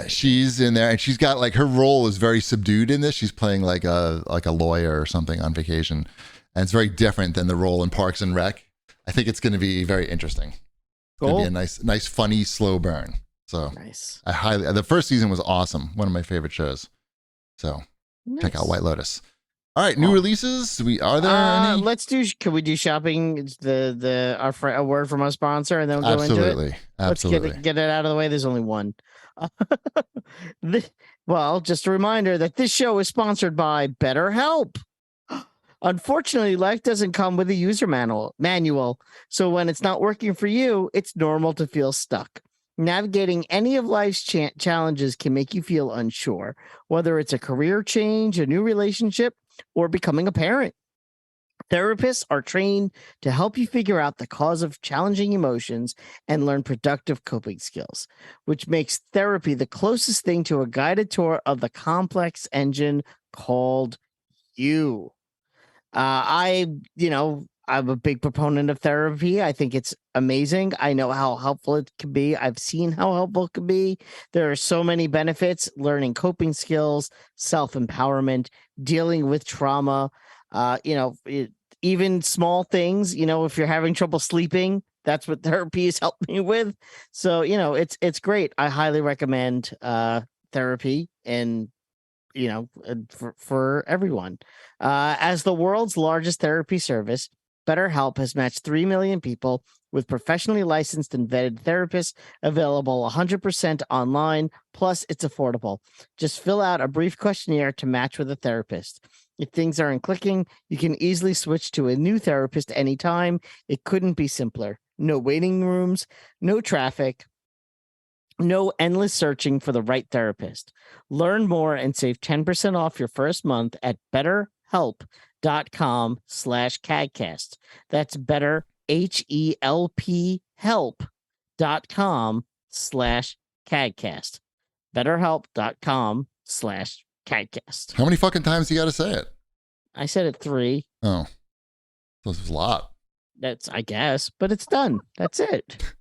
She's in there, and she's got like her role is very subdued in this. She's playing like a lawyer or something on vacation, and it's very different than the role in Parks and Rec. I think it's going to be very interesting. Cool. It's going to be a nice, funny, slow burn. So nice. The first season was awesome. One of my favorite shows. So check out White Lotus. All right, new releases. Are there any? Can we do shopping? A word from our sponsor, and then we'll go into it. Absolutely. Let's get it out of the way. There's only one. Well, just a reminder that this show is sponsored by BetterHelp. Unfortunately, life doesn't come with a user manual. So when it's not working for you, it's normal to feel stuck. Navigating any of life's challenges can make you feel unsure, whether it's a career change, a new relationship, or becoming a parent. Therapists are trained to help you figure out the cause of challenging emotions and learn productive coping skills, which makes therapy the closest thing to a guided tour of the complex engine called you. I'm a big proponent of therapy. I think it's amazing. I know how helpful it can be. I've seen how helpful it can be. There are so many benefits: learning coping skills, self-empowerment, dealing with trauma, even small things. If you're having trouble sleeping, that's what therapy has helped me with. So, it's great. I highly recommend therapy and for everyone. As the world's largest therapy service, BetterHelp has matched 3 million people with professionally licensed and vetted therapists, available 100% online, plus it's affordable. Just fill out a brief questionnaire to match with a therapist. If things aren't clicking, you can easily switch to a new therapist anytime. It couldn't be simpler. No waiting rooms, no traffic. No endless searching for the right therapist. Learn more and save 10% off your first month at betterhelp.com/CAGcast. That's better, HELP help.com/CAGcast. betterhelp.com/CAGcast. How many fucking times you got to say it? I said it 3. Oh, this was a lot. That's, I guess, but it's done. That's it.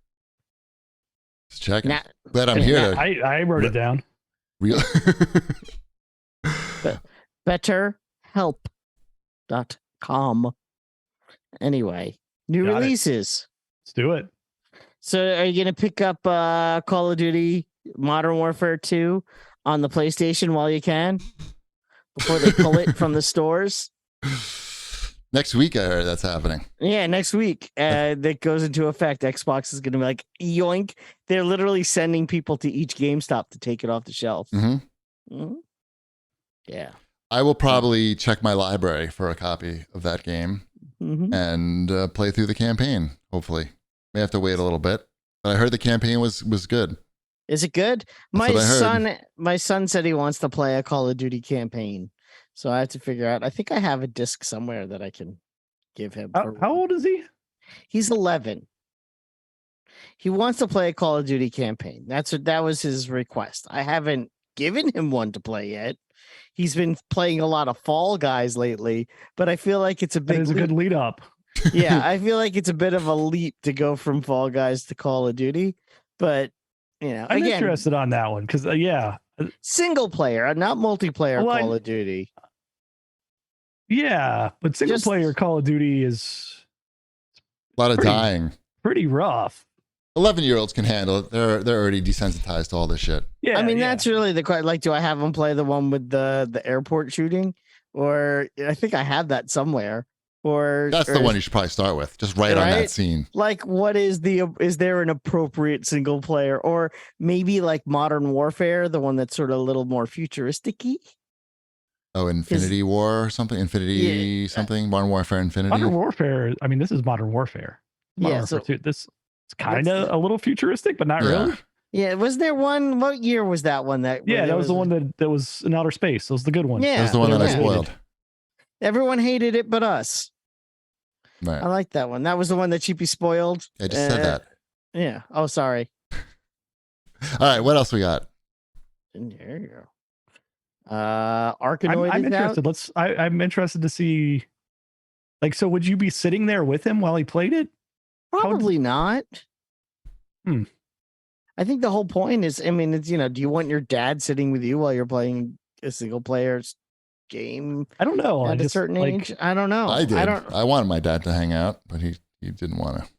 Just checking. Now, Glad I'm here. I wrote it down. Real. betterhelp.com. Anyway, new Got it. releases. Let's do it. So are you going to pick up Call of Duty Modern Warfare 2 on the PlayStation while you can before they pull it from the stores? Next week, I heard that's happening. Yeah, next week that goes into effect. Xbox is going to be like, yoink. They're literally sending people to each GameStop to take it off the shelf. Mm-hmm. Mm-hmm. Yeah. I will probably check my library for a copy of that game and play through the campaign, hopefully. May have to wait a little bit. But I heard the campaign was good. Is it good? That's My son said he wants to play a Call of Duty campaign. So I have to figure out. I think I have a disc somewhere that I can give him. How old is he? He's 11. He wants to play a Call of Duty campaign. That was his request. I haven't given him one to play yet. He's been playing a lot of Fall Guys lately, but I feel like it's a big. It's a good lead up. Yeah, I feel like it's a bit of a leap to go from Fall Guys to Call of Duty, but I'm interested on that one because single player, not multiplayer Call of Duty. Yeah, but single player Call of Duty is a lot of dying. Pretty rough. 11-year-olds can handle it. They're already desensitized to all this shit. Yeah, I mean that's really the question. Like, do I have them play the one with the airport shooting, or I think I have that somewhere. Or that's the one you should probably start with, just right on that scene. Like, what is there an appropriate single player, or maybe like Modern Warfare, the one that's sort of a little more futuristic-y? Oh, Infinity War or something? Something? Modern Warfare Infinity? Modern Warfare, I mean, this is Modern Warfare. Warfare 2. This is kind of a little futuristic, but not really. Yeah, was there one? What year was that one? That was the one that was in outer space. That was the good one. Yeah, that was the one that I spoiled. Everyone hated it but us. Right. I like that one. That was the one that Cheapy spoiled. I just said that. Yeah. Oh, sorry. All right. What else we got? There you go. Arkanoid. I'm interested. I'm interested to see. Like, so would you be sitting there with him while he played it? Probably not. I think the whole point is, I mean, it's, do you want your dad sitting with you while you're playing a single player game? I don't know. At a certain age, I don't know. I did. I wanted my dad to hang out, but he didn't want to.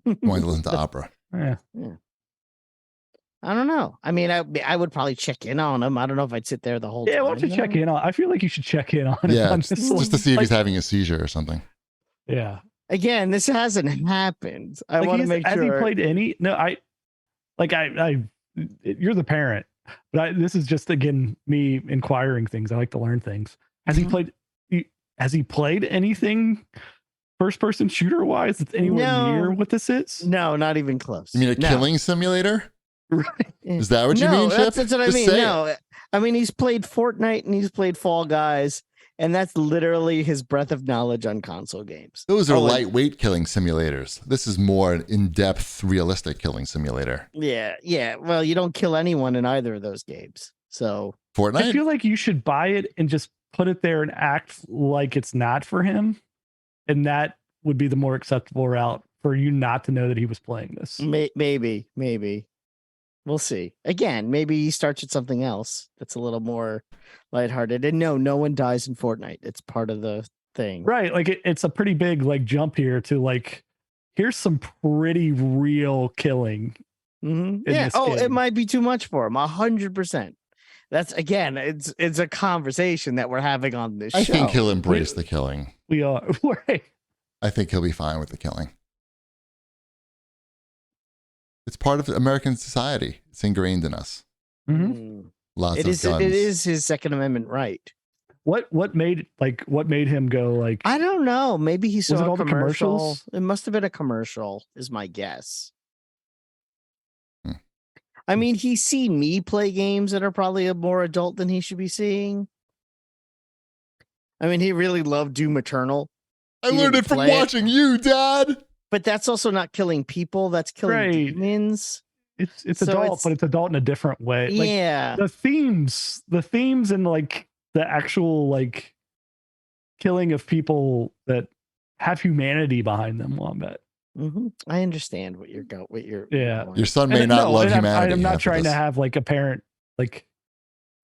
He wanted to listen to opera. Yeah. I don't know. I mean, I would probably check in on him. I don't know if I'd sit there the whole time. Yeah, why don't you check in on? I feel like you should check in on him. Yeah, just to see if he's having a seizure or something. Yeah. Again, this hasn't happened. I want to make sure. Has he played any? No, you're the parent, but this is just, again, me inquiring things. I like to learn things. Has he played anything first person shooter wise that's anywhere near what this is? No, not even close. You mean killing simulator? Right. Is that what you mean, Chip? That's what I mean. No, I mean, he's played Fortnite and he's played Fall Guys, and that's literally his breadth of knowledge on console games. Those are lightweight killing simulators. This is more in-depth, realistic killing simulator. Yeah. Well, you don't kill anyone in either of those games. So Fortnite? I feel like you should buy it and just put it there and act like it's not for him. And that would be the more acceptable route for you not to know that he was playing this. Maybe. We'll see. Again, maybe he starts with something else that's a little more lighthearted. And no one dies in Fortnite. It's part of the thing. Right. Like it's a pretty big jump here to here's some pretty real killing. Mm-hmm. Yeah. It might be too much for him. 100%. That's, again, it's a conversation that we're having on this show. I think he'll embrace the killing. We are. Right. I think he'll be fine with the killing. It's part of American society. It's ingrained in us. Mm-hmm. Lots of guns. It is his Second Amendment right. What made him go I don't know. Maybe he saw all the commercials. It must have been a commercial, is my guess. I mean, he's seen me play games that are probably more adult than he should be seeing. I mean, he really loved Doom Eternal. I learned it from watching you, Dad. But that's also not killing people. That's killing demons. It's adult, but it's adult in a different way. Yeah. Like, the themes and like the actual like killing of people that have humanity behind them, Wombat. Mm-hmm. I understand what you're yeah. Your son may not love humanity. I'm not trying to have like a parent, like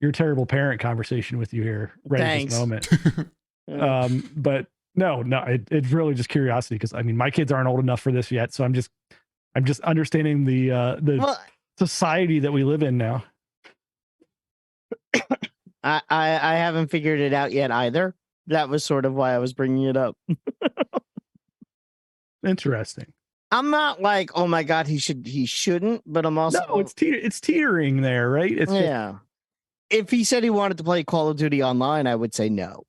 your terrible parent conversation with you here right at this moment. But no, it's really just curiosity because I mean my kids aren't old enough for this yet, so I'm just understanding the society that we live in now. I haven't figured it out yet either. That was sort of why I was bringing it up. Interesting. I'm not like, oh my God, he shouldn't, but I'm also it's teetering there, right? It's yeah. If he said he wanted to play Call of Duty online, I would say no.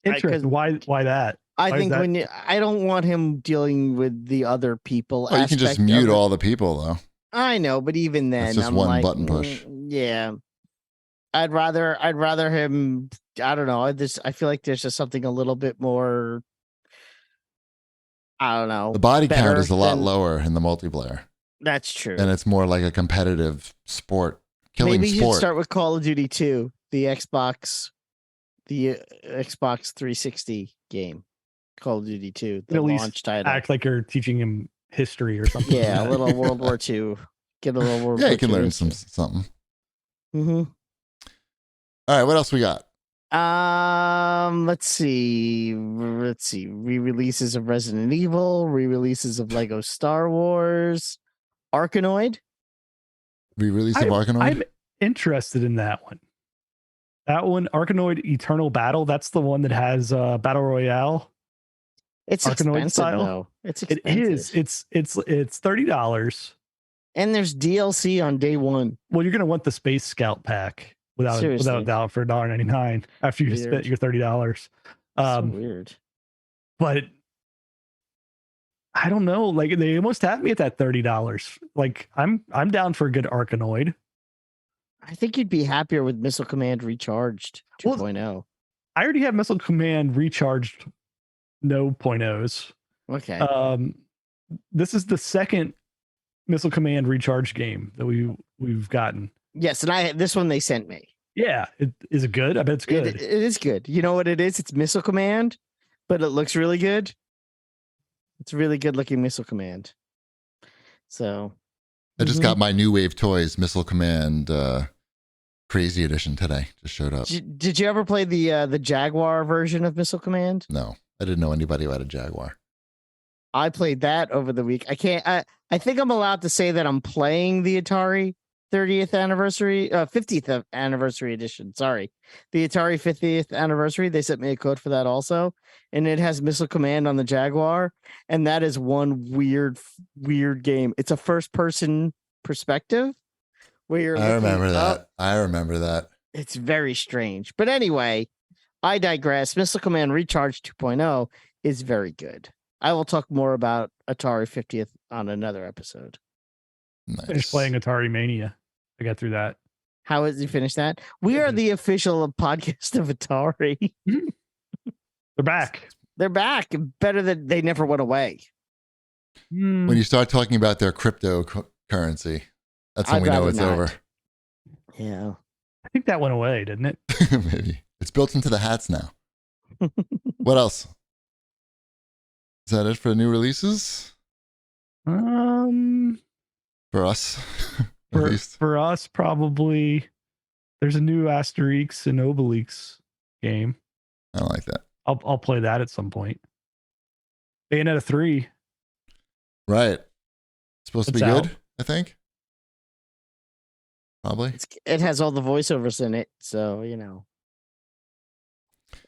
Interesting. Why that? I think I don't want him dealing with the other people. Oh, you can just mute all the people though. I know, but even then, it's just I'm one like, button push. Yeah, I'd rather him. I don't know. I feel like there's just something a little bit more. I don't know. The body count is a lot lower in the multiplayer. That's true. And it's more like a competitive sport, killing Maybe sport. you should start with Call of Duty 2, the Xbox 360 game. Call of Duty 2, the launch title. Act like you're teaching him history or something. Yeah, a little World War II. Get a little World War II. Yeah, you can learn something. Mm-hmm. All right, what else we got? Let's see. Re-releases of Resident Evil, re-releases of Lego Star Wars, Arkanoid. Re-release of Arkanoid? I'm interested in that one. That one, Arkanoid Eternal Battle, that's the one that has Battle Royale. It's Arkanoid expensive style. Though. It's expensive. It is. It's $30. And there's DLC on day one. Well, you're gonna want the Space Scout pack without a doubt for $1.99 after you spent your $30. So weird. But I don't know. Like they almost have me at that $30. Like I'm down for a good Arkanoid. I think you'd be happier with Missile Command Recharged 2.0. Well, I already have Missile Command Recharged no 0.0s. Okay. This is the second Missile Command Recharge game that we've gotten. Yes, and this one they sent me. Yeah, is it good? I bet it's good. It is good. You know what it is? It's Missile Command, but it looks really good. It's a really good looking Missile Command. So I just got my New Wave Toys Missile Command Crazy Edition today. Just showed up. Did you ever play the Jaguar version of Missile Command? No, I didn't know anybody who had a Jaguar. I played that over the week. I think I'm allowed to say that I'm playing the Atari 50th anniversary edition. Sorry. The Atari 50th anniversary. They sent me a code for that also. And it has Missile Command on the Jaguar. And that is one weird game. It's a first person perspective where you're I remember that. It's very strange. But anyway, I digress. Missile Command Recharge 2.0 is very good. I will talk more about Atari 50th on another episode. Nice. Finished playing Atari Mania. I got through that. How has he finished that? We are the official podcast of Atari. They're back. They're back. Better than they never went away. When you start talking about their cryptocurrency, that's when we know it's over. Yeah. I think that went away, didn't it? Maybe. It's built into the hats now. What else? Is that it for the new releases? For us, at least. For us, probably. There's a new Asterix and Obelix game. I don't like that. I'll play that at some point. Bayonetta 3. Right. It's supposed to be good, I think. Probably. It has all the voiceovers in it, so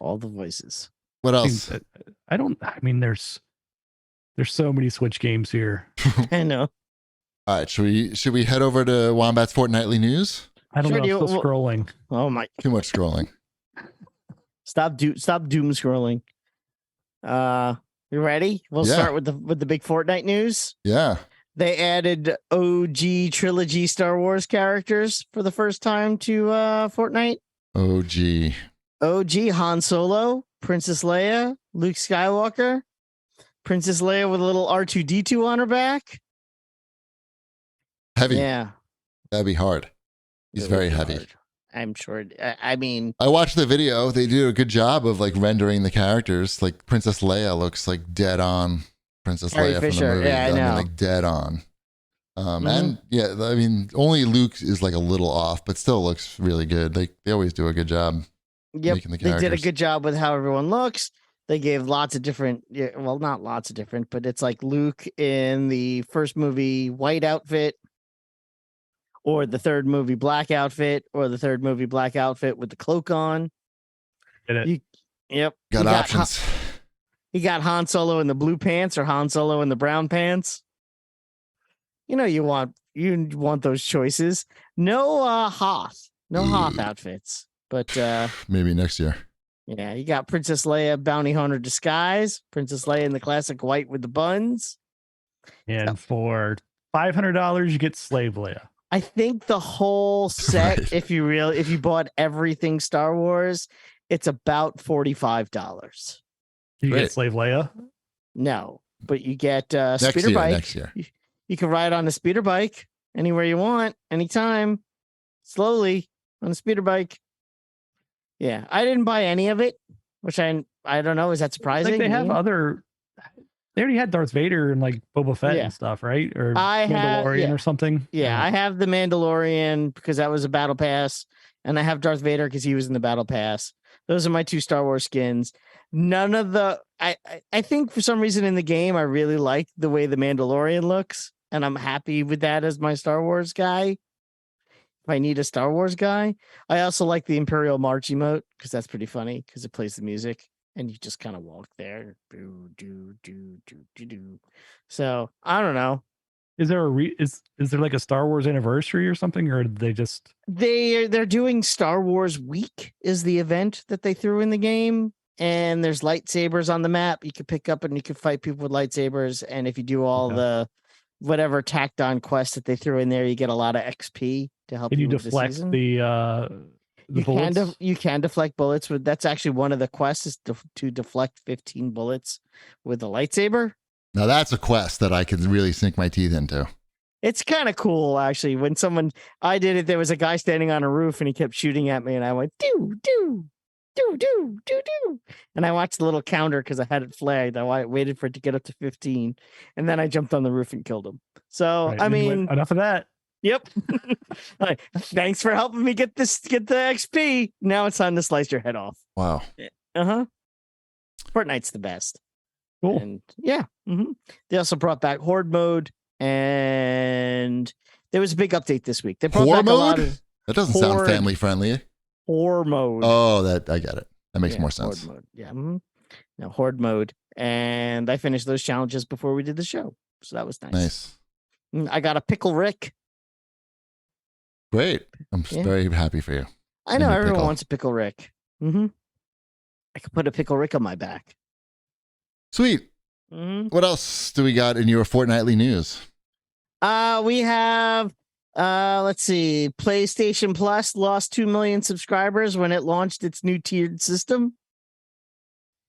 all the voices. What else? I mean, there's so many Switch games here. I know. All right, should we head over to Wombat's Fortnightly News? I don't know. I'm still scrolling. Oh my! Too much scrolling. Stop doom scrolling. You ready? We'll start with the big Fortnite news. Yeah. They added OG trilogy Star Wars characters for the first time to Fortnite. OG Han Solo, Princess Leia, Luke Skywalker, Princess Leia with a little R2-D2 on her back. Heavy. Yeah. That'd be hard. He's very heavy. Hard. I'm sure. I mean, I watched the video. They do a good job of like rendering the characters. Like Princess Leia looks like dead on Princess Carrie Leia Fisher. from the movie. Yeah, I know. mean, like dead on. And yeah, I mean, only Luke is like a little off, but still looks really good. They always do a good job. Yep, making the they did a characters. good job with how everyone looks. They gave lots of different, well, not lots of different, but it's like Luke in the first movie white outfit, or the third movie black outfit, or the third movie black outfit with the cloak on. Get it. Got options. You got Han Solo in the blue pants or Han Solo in the brown pants. You want those choices. No Hoth outfits, but Maybe next year. yeah, you got Princess Leia bounty hunter disguise, Princess Leia in the classic white with the buns. And for $500, you get Slave Leia. I think the whole set, Right. if you bought everything Star Wars, it's about $45. You Great. get Slave Leia. No, but you get Next speeder year. bike. Next year. You can ride on a speeder bike anywhere you want, anytime, slowly on a speeder bike. Yeah, I didn't buy any of it, which I don't know. Is that surprising? Like they have Yeah. other. They already had Darth Vader and like Boba Fett Yeah. and stuff, right? Or I have- Mandalorian yeah. or something. Yeah, I have the Mandalorian because that was a battle pass, and I have Darth Vader because he was in the battle pass. Those are my two Star Wars skins. None of the I think for some reason in the game I really like the way the Mandalorian looks, and I'm happy with that as my Star Wars guy. If I need a Star Wars guy, I also like the Imperial March emote because that's pretty funny because it plays the music and you just kind of walk there. Do do do do do do. So I don't know. Is there is there like a Star Wars anniversary or something, or did they just? They're doing Star Wars Week is the event that they threw in the game, and there's lightsabers on the map you could pick up and you can fight people with lightsabers, and if you do all Okay. the whatever tacked on quests that they threw in there, you get a lot of XP to help Can you with deflect the season. the bullets? You can deflect bullets with that's actually one of the quests is to deflect 15 bullets with a lightsaber. Now that's a quest that I can really sink my teeth into. It's kind of cool, actually. When I did it, there was a guy standing on a roof and he kept shooting at me, and I went, do, do, do, do, do, do. And I watched the little counter because I had it flagged. I waited for it to get up to 15, and then I jumped on the roof and killed him. So, Right, I and you mean, went, enough of that. yep. Like, thanks for helping me get the XP. Now it's time to slice your head off. Wow. Uh-huh. Fortnite's the best. Cool. And yeah, they also brought back Horde mode, and there was a big update this week. They brought Horror back a lot mode? of That doesn't sound Horde. family friendly. Horde mode. Oh, that I get it. That makes Yeah, more sense. Horde mode. Yeah. No, Horde mode, and I finished those challenges before we did the show, so that was nice. Nice. I got a pickle Rick. Great. I'm Yeah. very happy for you. I know And a everyone pickle. wants a pickle Rick. I could put a pickle Rick on my back. Sweet. Mm-hmm. What else do we got in your fortnightly news? We have let's see, PlayStation Plus lost 2 million subscribers when it launched its new tiered system.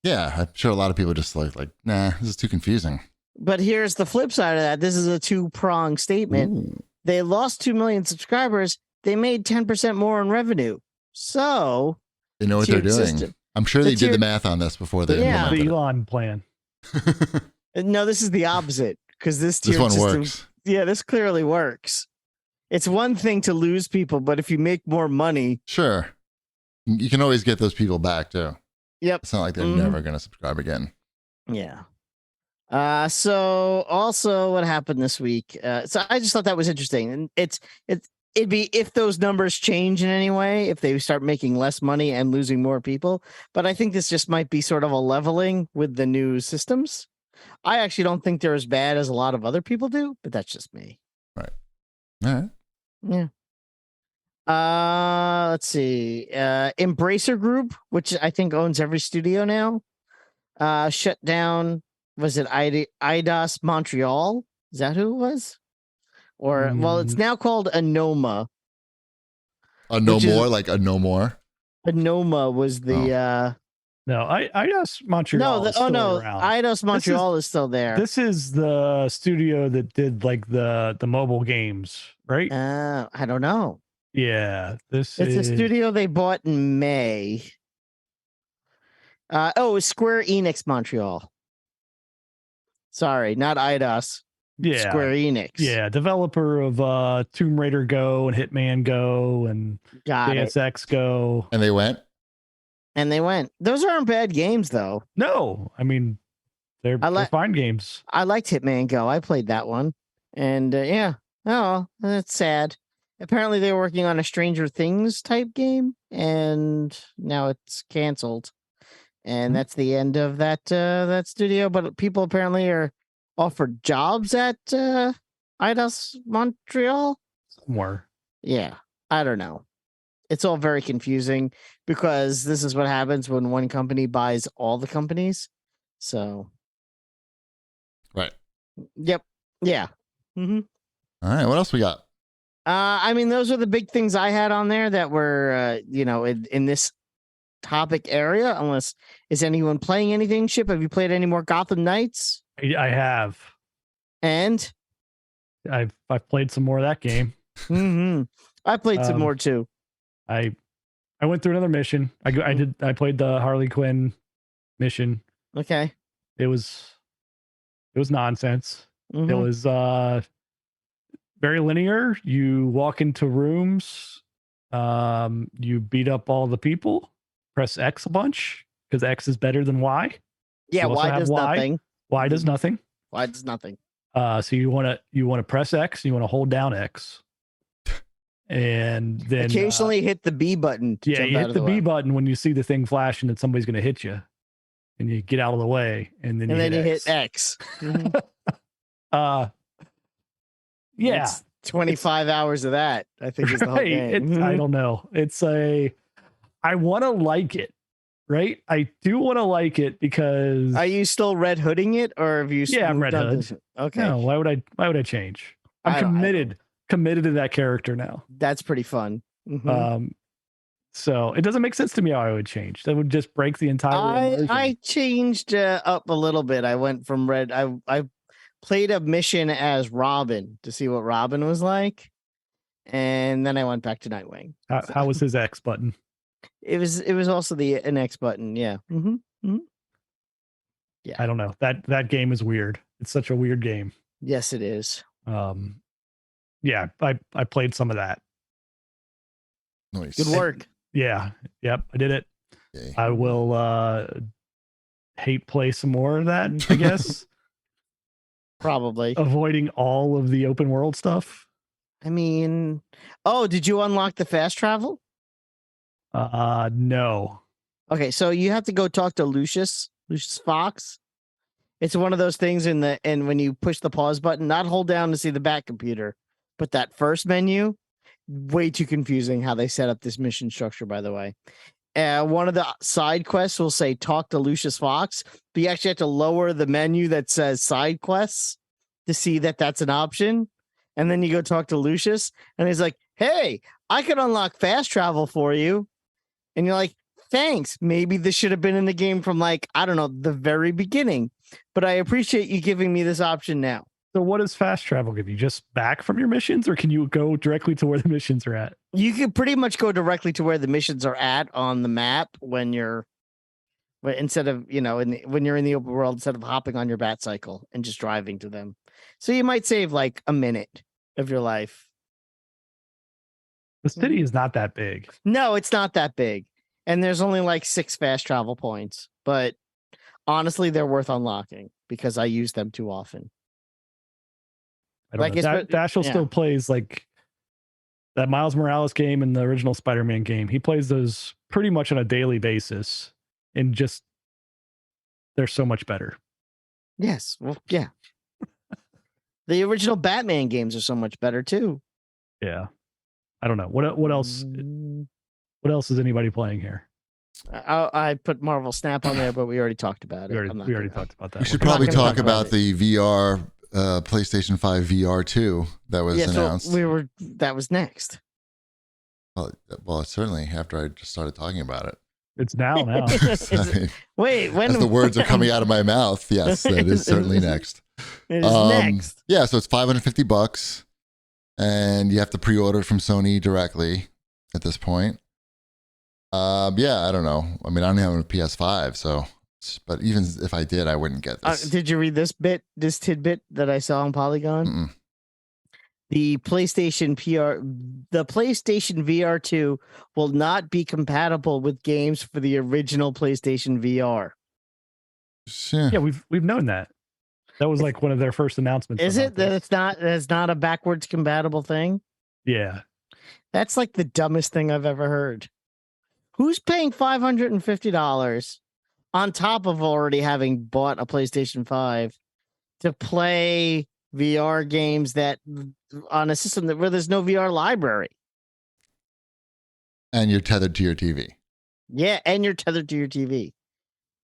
Yeah, I'm sure a lot of people just like, nah, this is too confusing. But here's the flip side of that. This is a two-pronged statement. Ooh. They lost 2 million subscribers. They made 10% more in revenue. So They know what they're Tiered doing. system. I'm sure The they did the tiered- math on this before they Yeah. The implemented Elon plan. it. no, this is the opposite because this This tiered one system, works. yeah, this clearly works. It's one thing to lose people, but if you make more money, Sure. You can always get those people back too. yep. It's not like they're Mhm. never going to subscribe again. Yeah. So also what happened this week? So I just thought that was interesting, and it'd be if those numbers change in any way, if they start making less money and losing more people. But I think this just might be sort of a leveling with the new systems. I actually don't think they're as bad as a lot of other people do, but that's just me. All right. Yeah. Let's see. Embracer Group, which I think owns every studio now, shut down. Was it IDOS Montreal? Is that who it was? Or well, it's now called Anoma. A no more, like a no more. Anoma was the No, Eidos Montreal is still around. Eidos Montreal is still there. This is the studio that did like the mobile games, right? I don't know. Yeah, it's a studio they bought in May. It's Square Enix Montreal. Sorry, not Eidos. Yeah, Square Enix. Yeah, developer of Tomb Raider Go and Hitman Go and Deus Ex Go. And they went. Those aren't bad games, though. No, I mean they're fine games. I liked Hitman Go. I played that one, and that's sad. Apparently, they were working on a Stranger Things type game, and now it's canceled. And that's the end of that studio. But people apparently are offered jobs at Eidos Montreal. Somewhere. Yeah, I don't know. It's all very confusing because this is what happens when one company buys all the companies. So, right. Yep. Yeah. Mm-hmm. All right. What else we got? I mean, those are the big things I had on there that were, in this topic area. Unless is anyone playing anything? Chip, have you played any more Gotham Knights? I have, and I've played some more of that game. Mm-hmm. I played some more too. I went through another mission. I played the Harley Quinn mission. Okay. It was nonsense. Mm-hmm. It was very linear. You walk into rooms, you beat up all the people, press X a bunch because X is better than Y. Yeah, Y does nothing. Y does nothing. Y does nothing. So you want to press X, you want to hold down X. And then occasionally hit the B button. You hit the B button when you see the thing flash and that somebody's going to hit you, and you get out of the way, and then you hit X. Mm-hmm. Yeah, it's 25 hours of that. I think is the whole game. I don't know. I want to like it, right? I do want to like it because. Are you still Red Hooding it, or have you? Yeah, I'm Red Hood. Okay. No, why would I change? I'm committed to that character now. That's pretty fun. Mm-hmm. So it doesn't make sense to me how I would change. That would just break the entire immersion. I changed up a little bit. I went from Red. I played a mission as Robin to see what Robin was like, and then I went back to Nightwing. How was his X button? It was also an X button. Yeah. Mm-hmm. Mm-hmm. Yeah. I don't know. That game is weird. It's such a weird game. Yes, it is. Yeah, I played some of that. Nice. Good work. Yeah. Yep, I did it. Okay. I will play some more of that, I guess. Probably. Avoiding all of the open world stuff. I mean, did you unlock the fast travel? No. Okay, so you have to go talk to Lucius Fox. It's one of those things and when you push the pause button, not hold down to see the back computer, but that first menu, way too confusing how they set up this mission structure, by the way. One of the side quests will say talk to Lucius Fox, but you actually have to lower the menu that says side quests to see that that's an option. And then you go talk to Lucius and he's like, hey, I could unlock fast travel for you. And you're like, thanks. Maybe this should have been in the game from the very beginning, but I appreciate you giving me this option now. So what does fast travel give you? Just back from your missions, or can you go directly to where the missions are at? You can pretty much go directly to where the missions are at on the map when you're instead of, when you're in the open world, instead of hopping on your bat cycle and just driving to them. So you might save like a minute of your life. The city is not that big. No, it's not that big. And there's only like 6 fast travel points, but honestly, they're worth unlocking because I use them too often. I don't know. Dashel still plays like that Miles Morales game and the original Spider-Man game. He plays those pretty much on a daily basis, and just they're so much better. Yes, well, yeah. The original Batman games are so much better too. Yeah, I don't know what else. What else is anybody playing here? I put Marvel Snap on there, but we already talked about it. We already talked about that. We should probably talk about the VR PlayStation 5 VR 2 that was announced. So that was next. Well, certainly after I just started talking about it. It's now. Wait, when as the words are coming out of my mouth, yes, that is certainly next. It is next. Yeah, so it's $550, and you have to pre-order from Sony directly at this point. Yeah, I don't know. I mean, I don't have a PS5, so. But even if I did, I wouldn't get this. Did you read this tidbit that I saw on Polygon? Mm-mm. The PlayStation VR 2 will not be compatible with games for the original PlayStation VR. Yeah, we've known that. That was like one of their first announcements. Is it that it's not a backwards compatible thing? Yeah. That's like the dumbest thing I've ever heard. Who's paying $550 on top of already having bought a PlayStation 5 to play VR games that on a system where there's no VR library? And you're tethered to your TV. Yeah, and you're tethered to your TV.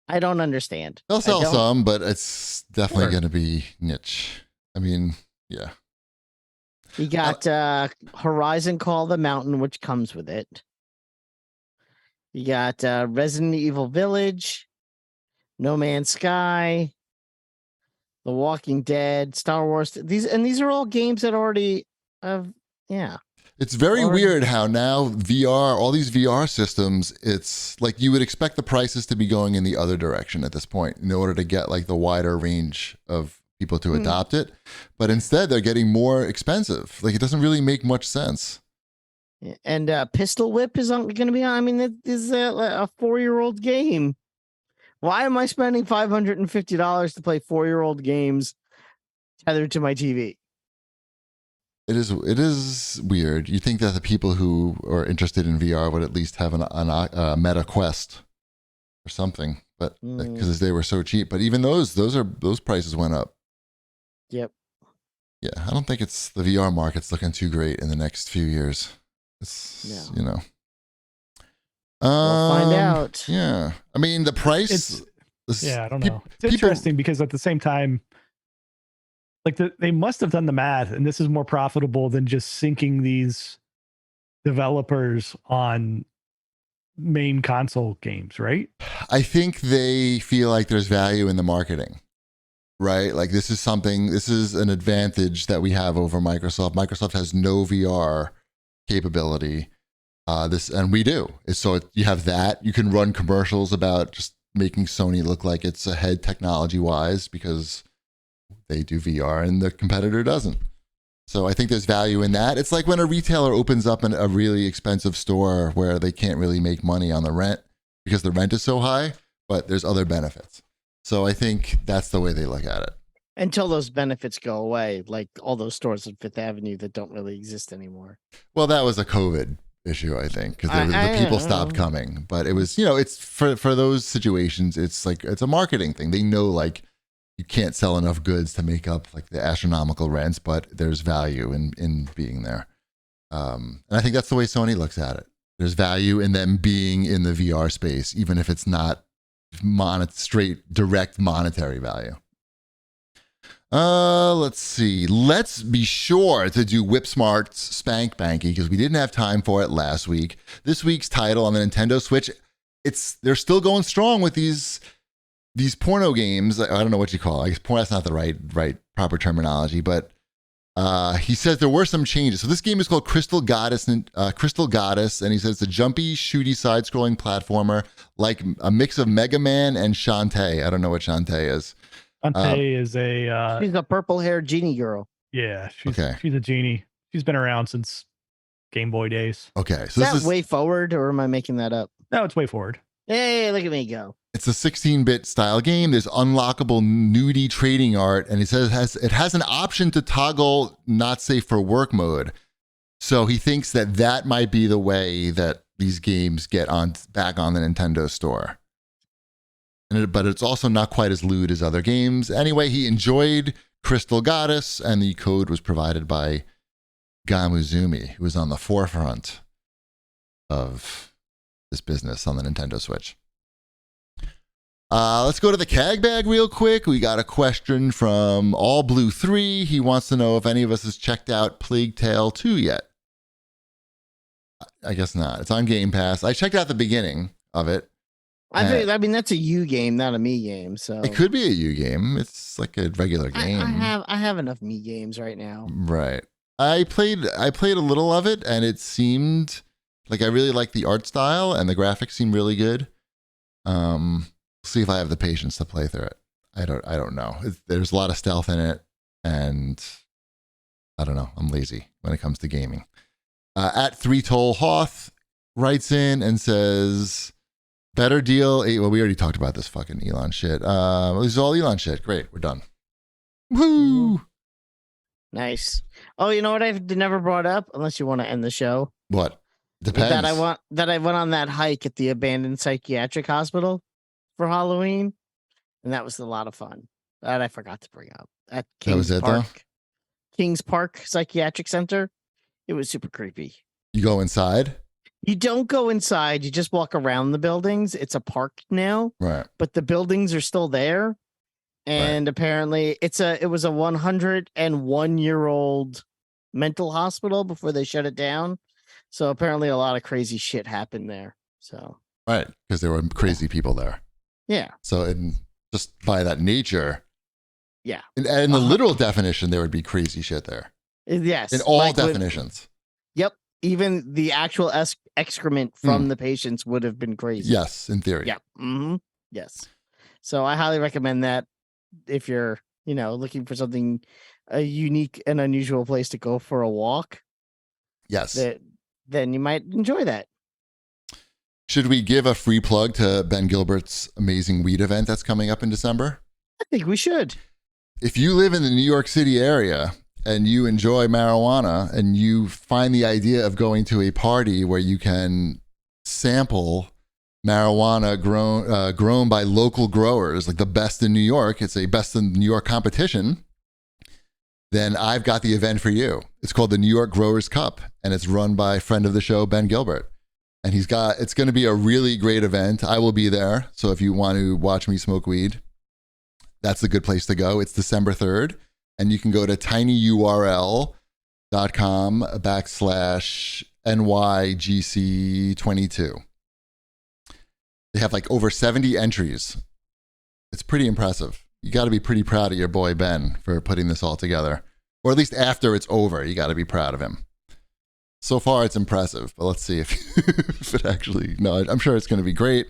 I don't understand. They'll sell some, but it's definitely going to be niche. I mean, yeah. You got Horizon Call the Mountain, which comes with it. You got Resident Evil Village, No Man's Sky, The Walking Dead, Star Wars. These are all games that already have, yeah. It's very weird how now VR, all these VR systems, it's like you would expect the prices to be going in the other direction at this point in order to get like the wider range of people to adopt it. But instead, they're getting more expensive. Like it doesn't really make much sense. And Pistol Whip is going to be on. I mean, this is a 4-year-old game. Why am I spending $550 to play 4-year-old games tethered to my TV? It is weird. You think that the people who are interested in VR would at least have a Meta Quest or something, but because they were so cheap. But even those prices went up. Yep. Yeah, I don't think it's the VR market's looking too great in the next few years. It's you know. We'll find out. Yeah, I mean the price. I don't know. It's interesting because at the same time, like they must have done the math, and this is more profitable than just sinking these developers on main console games, right? I think they feel like there's value in the marketing, right? Like this is an advantage that we have over Microsoft. Microsoft has no VR capability. And we do. So you have that. You can run commercials about just making Sony look like it's ahead technology-wise because they do VR and the competitor doesn't. So I think there's value in that. It's like when a retailer opens up a really expensive store where they can't really make money on the rent because the rent is so high, but there's other benefits. So I think that's the way they look at it. Until those benefits go away, like all those stores on Fifth Avenue that don't really exist anymore. Well, that was a COVID issue, I think, because the people stopped coming. But it was, it's for those situations, it's like it's a marketing thing. They know like you can't sell enough goods to make up like the astronomical rents, but there's value in being there. And I think that's the way Sony looks at it. There's value in them being in the VR space, even if it's not straight direct monetary value. Let's see. Let's be sure to do Whip Smart's Spank Banky because we didn't have time for it last week. This week's title on the Nintendo Switch, they're still going strong with these porno games. I don't know what you call it. I guess porno, that's not the right proper terminology, but he says there were some changes. So this game is called Crystal Goddess, and he says it's a jumpy, shooty, side-scrolling platformer like a mix of Mega Man and Shantae. I don't know what Shantae is. Shantae is she's a purple-haired genie girl. Yeah, she's a genie. She's been around since Game Boy days. Okay, so is that Way Forward, or am I making that up? No, it's Way Forward. Hey, look at me go. It's a 16-bit style game. There's unlockable nudie trading art, and it says it has an option to toggle not safe for work mode. So he thinks that might be the way that these games get back on the Nintendo Store. But it's also not quite as lewd as other games. Anyway, he enjoyed Crystal Goddess, and the code was provided by Gamuzumi, who was on the forefront of this business on the Nintendo Switch. Let's go to the CAG bag real quick. We got a question from All Blue 3. He wants to know if any of us has checked out Plague Tale 2 yet. I guess not. It's on Game Pass. I checked out the beginning of it. I mean, that's a you game, not a me game. So it could be a you game. It's like a regular game. I have enough me games right now. Right. I played a little of it, and it seemed like I really liked the art style, and the graphics seemed really good. See if I have the patience to play through it. I don't know. There's a lot of stealth in it, and I don't know. I'm lazy when it comes to gaming. At 3Toll Hoth writes in and says, better deal. Well, we already talked about this fucking Elon shit. This is all Elon shit. Great. We're done. Woo! Nice. Oh, you know what I've never brought up, unless you want to end the show? What? Depends. That I went on that hike at the abandoned psychiatric hospital for Halloween, and that was a lot of fun. That I forgot to bring up. At Kings Park. Kings Park Psychiatric Center. It was super creepy. You go inside? You don't go inside. You just walk around the buildings. It's a park now. Right. But the buildings are still there. And apparently it was a 101-year-old mental hospital before they shut it down. So apparently a lot of crazy shit happened there. So right, because there were crazy people there. Yeah. So just by that nature. Yeah. And the literal definition, there would be crazy shit there. Yes. In all definitions. Yep. Even the actual excrement from the patients would have been crazy. Yes, in theory. Yep. Mm-hmm. Yes. So I highly recommend that if you're, looking for something, a unique and unusual place to go for a walk. Yes. Then you might enjoy that. Should we give a free plug to Ben Gilbert's amazing weed event that's coming up in December? I think we should. If you live in the New York City area and you enjoy marijuana and you find the idea of going to a party where you can sample marijuana grown by local growers, like the best in New York, it's a best in New York competition, then I've got the event for you. It's called the New York Growers Cup, and it's run by a friend of the show, Ben Gilbert. And it's going to be a really great event. I will be there. So if you want to watch me smoke weed, that's a good place to go. It's December 3rd. And you can go to tinyurl.com/NYGC22. They have like over 70 entries. It's pretty impressive. You got to be pretty proud of your boy, Ben, for putting this all together. Or at least after it's over, you got to be proud of him. So far, it's impressive, but let's see if it actually, no, I'm sure it's going to be great.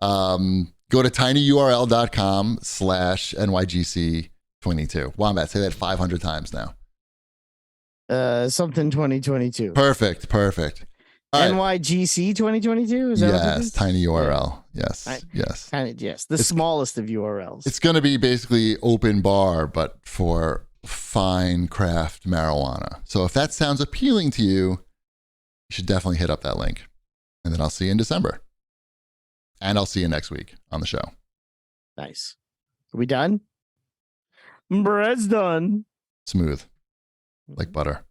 Go to tinyurl.com/NYGC22. Wombat, say that 500 times now. Something 2022. Perfect. NYGC 2022? Is that yes, tiny URL. Yes. Yes. The smallest of URLs. It's going to be basically open bar, but for fine craft marijuana. So if that sounds appealing to you, you should definitely hit up that link. And then I'll see you in December. And I'll see you next week on the show. Nice. Are we done? Bread's done. Smooth. Like butter.